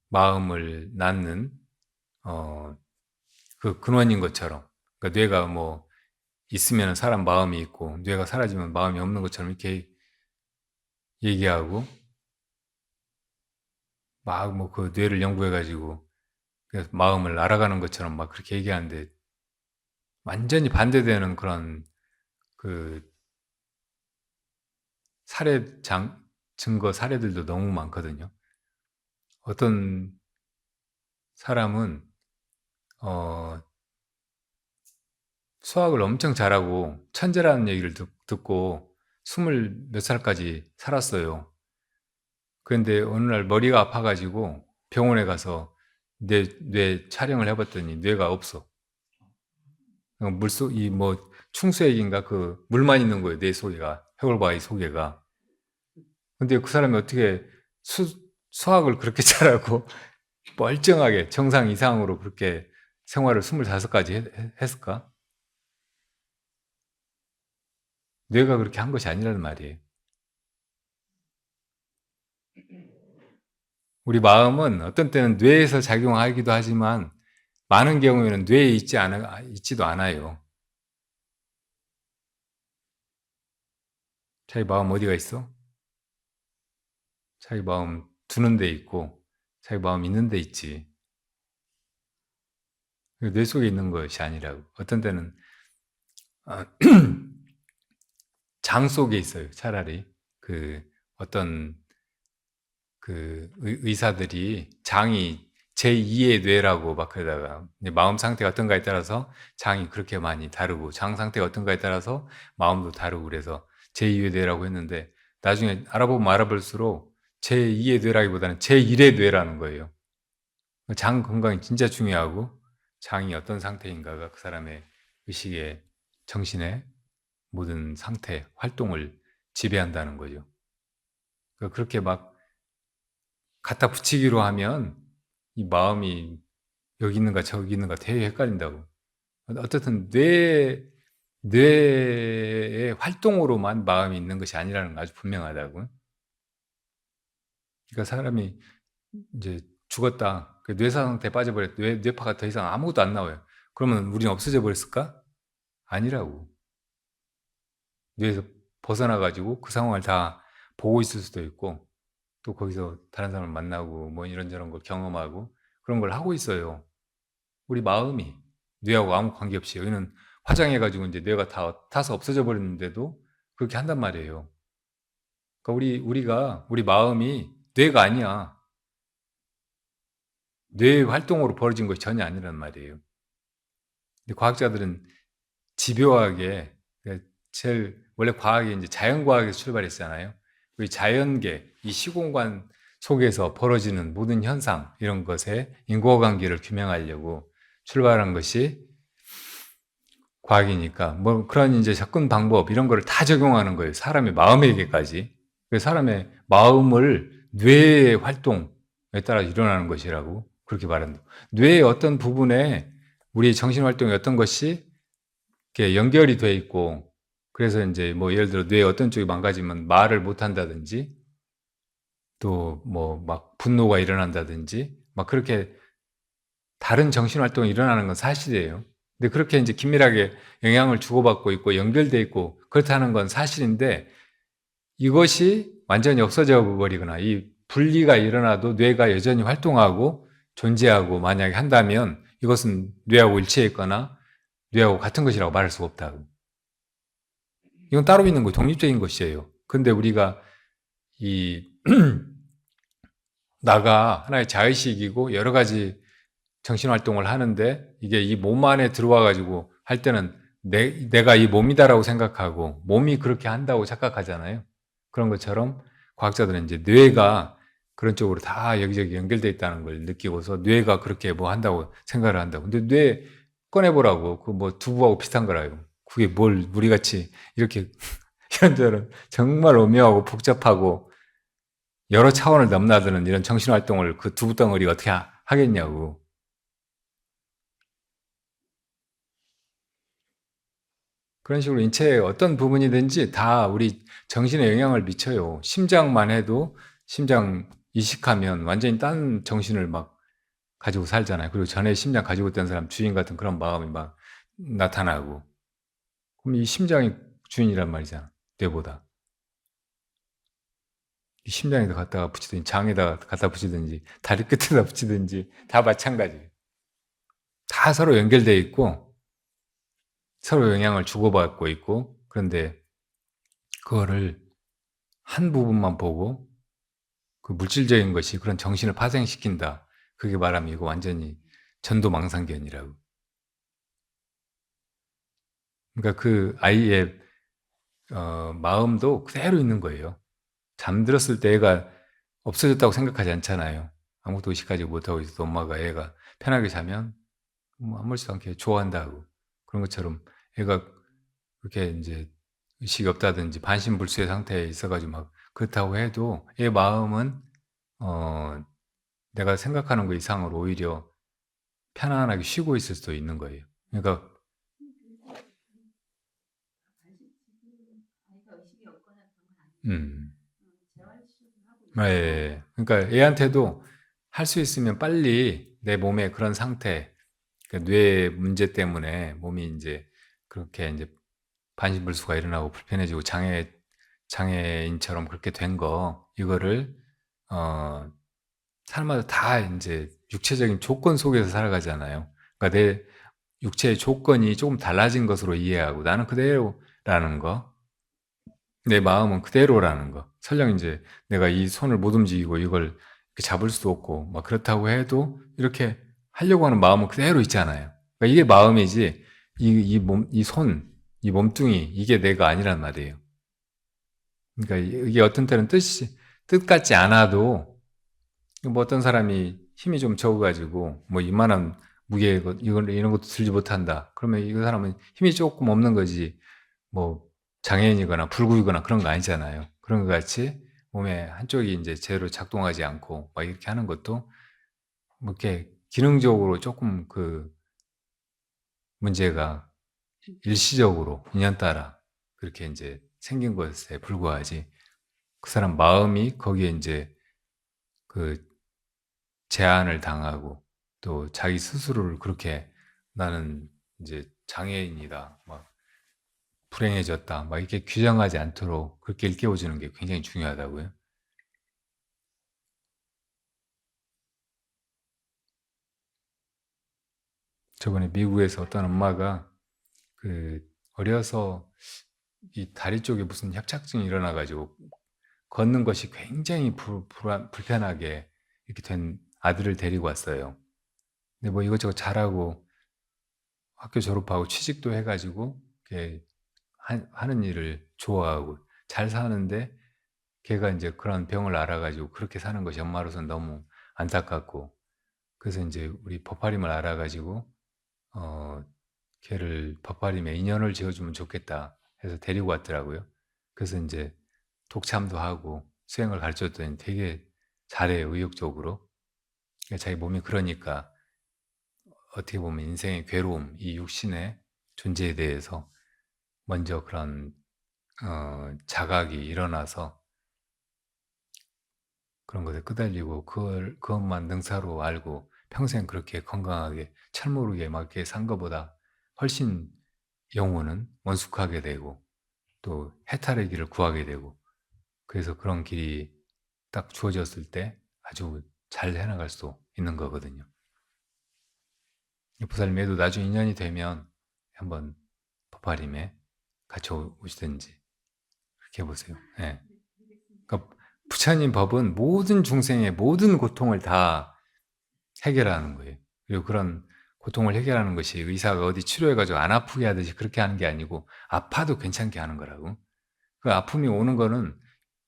마음을 낳는 그 근원인 것처럼 그러니까 뇌가 뭐 있으면 사람 마음이 있고 뇌가 사라지면 마음이 없는 것처럼 이렇게 얘기하고 막 뭐 그 뇌를 연구해가지고 그래서 마음을 알아가는 것처럼 막 그렇게 얘기하는데 완전히 반대되는 그런 그 증거 사례들도 너무 많거든요. 어떤 사람은 수학을 엄청 잘하고 천재라는 얘기를 듣고 20몇 살까지 살았어요. 그런데 어느 날 머리가 아파가지고 병원에 가서 뇌 촬영을 해봤더니 뇌가 없어. 물속, 충수액인가 그 물만 있는 거예요. 뇌 속에가. 해골바위 속에가. 근데 그 사람이 어떻게 수학을 그렇게 잘하고 멀쩡하게 정상 이상으로 그렇게 생활을 25까지 했을까? 뇌가 그렇게 한 것이 아니라는 말이에요. 우리 마음은 어떤 때는 뇌에서 작용하기도 하지만 많은 경우에는 뇌에 있지도 않아요. 자기 마음 어디가 있어? 자기 마음 두는 데 있고 자기 마음 있는 데 있지. 뇌 속에 있는 것이 아니라고. 어떤 때는 장 속에 있어요. 차라리 어떤 의사들이 장이 제2의 뇌라고 막 그러다가 마음 상태가 어떤가에 따라서 장이 그렇게 많이 다르고 장 상태가 어떤가에 따라서 마음도 다르고 그래서 제2의 뇌라고 했는데 나중에 알아보면 알아볼수록 제2의 뇌라기보다는 제1의 뇌라는 거예요. 장 건강이 진짜 중요하고 장이 어떤 상태인가가 그 사람의 의식의 정신의 모든 상태, 활동을 지배한다는 거죠. 그렇게 막 갖다 붙이기로 하면 이 마음이 여기 있는가 저기 있는가 되게 헷갈린다고. 어쨌든 뇌의 활동으로만 마음이 있는 것이 아니라는 건 아주 분명하다고. 그러니까 사람이 이제 죽었다. 그 뇌사 상태에 빠져버렸다. 뇌파가 더 이상 아무것도 안 나와요. 그러면 우리는 없어져 버렸을까? 아니라고. 뇌에서 벗어나가지고 그 상황을 다 보고 있을 수도 있고 또 거기서 다른 사람을 만나고 뭐 이런저런 걸 경험하고 그런 걸 하고 있어요. 우리 마음이 뇌하고 아무 관계없이 여기는 화장해가지고 이제 뇌가 다 타서 없어져 버렸는데도 그렇게 한단 말이에요. 그러니까 우리 마음이 뇌가 아니야. 뇌 활동으로 벌어진 것이 전혀 아니란 말이에요. 근데 과학자들은 집요하게 제일 원래 과학이 이제 자연과학에서 출발했잖아요. 우리 자연계, 이 시공간 속에서 벌어지는 모든 현상 이런 것의 인과관계를 규명하려고 출발한 것이 과학이니까 뭐 그런 이제 접근 방법 이런 거를 다 적용하는 거예요. 사람의 마음에게까지. 사람의 마음을 뇌의 활동에 따라 일어나는 것이라고 그렇게 말한다. 뇌의 어떤 부분에 우리 정신 활동의 어떤 것이 이렇게 연결이 돼 있고 그래서 이제 뭐 예를 들어 뇌의 어떤 쪽이 망가지면 말을 못 한다든지 또 뭐 막 분노가 일어난다든지 막 그렇게 다른 정신 활동이 일어나는 건 사실이에요. 근데 그렇게 이제 긴밀하게 영향을 주고받고 있고 연결돼 있고 그렇다는 건 사실인데 이것이 완전히 없어져 버리거나 이 분리가 일어나도 뇌가 여전히 활동하고 존재하고 만약에 한다면 이것은 뇌하고 일치해 있거나 뇌하고 같은 것이라고 말할 수가 없다고. 이건 따로 있는 거, 독립적인 것이에요. 근데 우리가 나가 하나의 자의식이고 여러 가지 정신활동을 하는데 이게 이 몸 안에 들어와가지고 할 때는 내가 이 몸이다라고 생각하고 몸이 그렇게 한다고 착각하잖아요. 그런 것처럼 과학자들은 이제 뇌가 그런 쪽으로 다 여기저기 연결되어 있다는 걸 느끼고서 뇌가 그렇게 뭐 한다고 생각을 한다고. 근데 뇌 꺼내보라고. 그 뭐 두부하고 비슷한 거라요. 그게 뭘 우리같이 이렇게 이런저런 정말 오묘하고 복잡하고 여러 차원을 넘나드는 이런 정신활동을 그 두부 덩어리가 어떻게 하겠냐고. 그런 식으로 인체의 어떤 부분이든지 다 우리 정신에 영향을 미쳐요. 심장만 해도 심장 이식하면 완전히 딴 정신을 막 가지고 살잖아요. 그리고 전에 심장 가지고 있던 사람 주인 같은 그런 마음이 막 나타나고. 그럼 이 심장이 주인이란 말이잖아. 뇌보다. 이 심장에다 갖다가 붙이든지 장에다 갖다 붙이든지 다리 끝에다 붙이든지 다 마찬가지예요. 다 서로 연결되어 있고 서로 영향을 주고받고 있고 그런데 그거를 한 부분만 보고 그 물질적인 것이 그런 정신을 파생시킨다. 그게 말하면 이거 완전히 전도망상견이라고. 그러니까 그 아이의 마음도 그대로 있는 거예요. 잠들었을 때 애가 없어졌다고 생각하지 않잖아요. 아무것도 의식하지 못하고 있어도 엄마가 애가 편하게 자면 뭐 아무렇지도 않게 좋아한다고. 그런 것처럼 애가 그렇게 이제 의식이 없다든지 반신불수의 상태에 있어가지고 막 그렇다고 해도 애 마음은 내가 생각하는 거 이상으로 오히려 편안하게 쉬고 있을 수도 있는 거예요. 그러니까 음. 예, 예. 그러니까 애한테도 할 수 있으면 빨리 내 몸의 그런 상태, 그러니까 뇌 문제 때문에 몸이 이제 그렇게 이제 반신불수가 일어나고 불편해지고 장애인처럼 그렇게 된 거, 이거를 어, 사람마다 다 이제 육체적인 조건 속에서 살아가잖아요. 그러니까 내 육체의 조건이 조금 달라진 것으로 이해하고 나는 그대로라는 거, 내 마음은 그대로라는 거. 설령 이제 내가 이 손을 못 움직이고 이걸 이렇게 잡을 수도 없고 막 그렇다고 해도 이렇게 하려고 하는 마음은 그대로 있잖아요. 그러니까 이게 마음이지 이 몸, 이 손, 이 몸뚱이 이게 내가 아니란 말이에요. 그러니까 이게 어떤 때는 뜻 같지 않아도 뭐 어떤 사람이 힘이 좀 적어가지고 뭐 이만한 무게 이런 것도 들지 못한다. 그러면 이 사람은 힘이 조금 없는 거지. 뭐 장애인이거나 불구이거나 그런 거 아니잖아요. 그런 것 같이 몸의 한쪽이 이제 제대로 작동하지 않고 막 이렇게 하는 것도 뭐 이렇게 기능적으로 조금 그 문제가 일시적으로 인연따라 그렇게 이제 생긴 것에 불과하지. 그 사람 마음이 거기에 이제 그 제한을 당하고 또 자기 스스로를 그렇게 나는 이제 장애인이다, 막 불행해졌다, 막 이렇게 규정하지 않도록 그렇게 일깨워주는 게 굉장히 중요하다고요. 저번에 미국에서 어떤 엄마가 그 어려서 이 다리 쪽에 무슨 협착증이 일어나가지고 걷는 것이 굉장히 불편하게 이렇게 된 아들을 데리고 왔어요. 근데 뭐 이것저것 잘하고 학교 졸업하고 취직도 해가지고 이렇게 하는 일을 좋아하고 잘 사는데 걔가 이제 그런 병을 알아가지고 그렇게 사는 것이 엄마로서는 너무 안타깝고 그래서 이제 우리 버파림을 알아가지고 걔를 버파림에 인연을 지어주면 좋겠다 해서 데리고 왔더라고요. 그래서 이제 독참도 하고 수행을 가르쳤더니 되게 잘해요, 의욕적으로. 그러니까 자기 몸이 그러니까 어떻게 보면 인생의 괴로움, 이 육신의 존재에 대해서 먼저 그런 자각이 일어나서 그런 것에 끄달리고 그것만 능사로 알고 평생 그렇게 건강하게 철모르게 막 이렇게 산 것보다 훨씬 영혼은 원숙하게 되고 또 해탈의 길을 구하게 되고 그래서 그런 길이 딱 주어졌을 때 아주 잘 해나갈 수 있는 거거든요. 보살님에도 나중에 인연이 되면 한번 법화림에 같이 오시든지 그렇게 해보세요. 네. 그러니까 부처님 법은 모든 중생의 모든 고통을 다 해결하는 거예요. 그리고 그런 고통을 해결하는 것이 의사가 어디 치료해가지고 안 아프게 하듯이 그렇게 하는 게 아니고 아파도 괜찮게 하는 거라고. 그 아픔이 오는 거는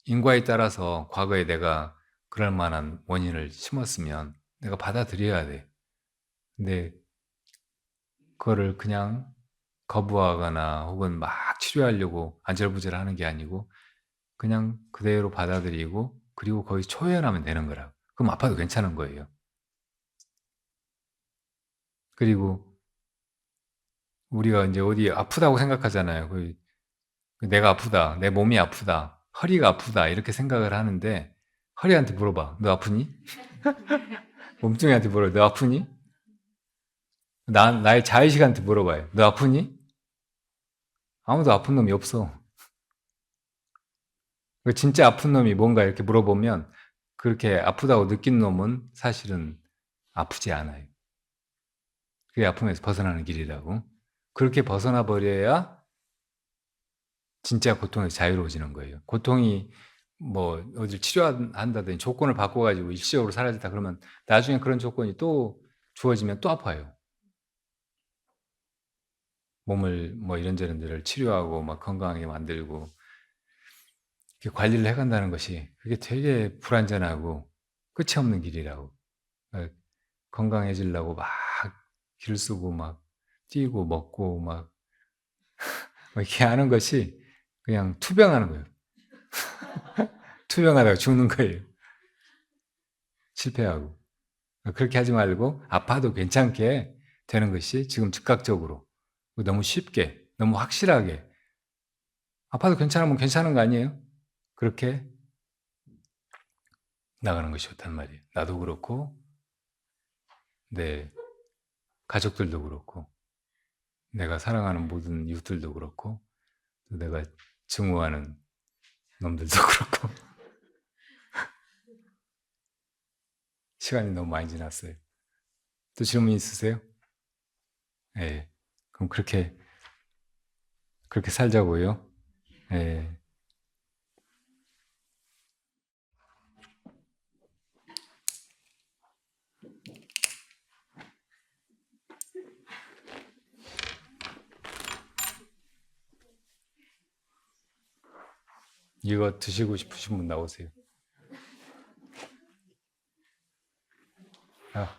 인과에 따라서 과거에 내가 그럴 만한 원인을 심었으면 내가 받아들여야 돼. 근데 그거를 그냥 거부하거나 혹은 막 치료하려고 안절부절 하는 게 아니고 그냥 그대로 받아들이고 그리고 거기서 초연하면 되는 거라고. 그럼 아파도 괜찮은 거예요. 그리고 우리가 이제 어디 아프다고 생각하잖아요. 내가 아프다, 내 몸이 아프다, 허리가 아프다 이렇게 생각을 하는데 허리한테 물어봐. 너 아프니? 몸뚱이한테 물어봐. 너 아프니? 나의 자의식한테 물어봐요. 너 아프니? 아무도 아픈 놈이 없어. 진짜 아픈 놈이 뭔가 이렇게 물어보면 그렇게 아프다고 느낀 놈은 사실은 아프지 않아요. 그게 아픔에서 벗어나는 길이라고. 그렇게 벗어나 버려야 진짜 고통에서 자유로워지는 거예요. 고통이 뭐 어딜 치료한다든지 조건을 바꿔가지고 일시적으로 사라졌다 그러면 나중에 그런 조건이 또 주어지면 또 아파요. 몸을 뭐 이런저런 데를 치료하고 막 건강하게 만들고 이렇게 관리를 해간다는 것이 그게 되게 불완전하고 끝이 없는 길이라고. 건강해지려고 막 길 쓰고 막 뛰고 먹고 막 이렇게 하는 것이 그냥 투병하는 거예요. 투병하다가 죽는 거예요. 실패하고. 그렇게 하지 말고 아파도 괜찮게 되는 것이 지금 즉각적으로 너무 쉽게 너무 확실하게 아파도 괜찮으면 괜찮은 거 아니에요? 그렇게 나가는 것이 좋단 말이에요. 나도 그렇고 내 가족들도 그렇고 내가 사랑하는 모든 이웃들도 그렇고 또 내가 증오하는 놈들도 그렇고 시간이 너무 많이 지났어요. 또 질문 있으세요? 예. 그럼 그렇게 살자고요. 예. 이거 드시고 싶으신 분 나오세요. 아.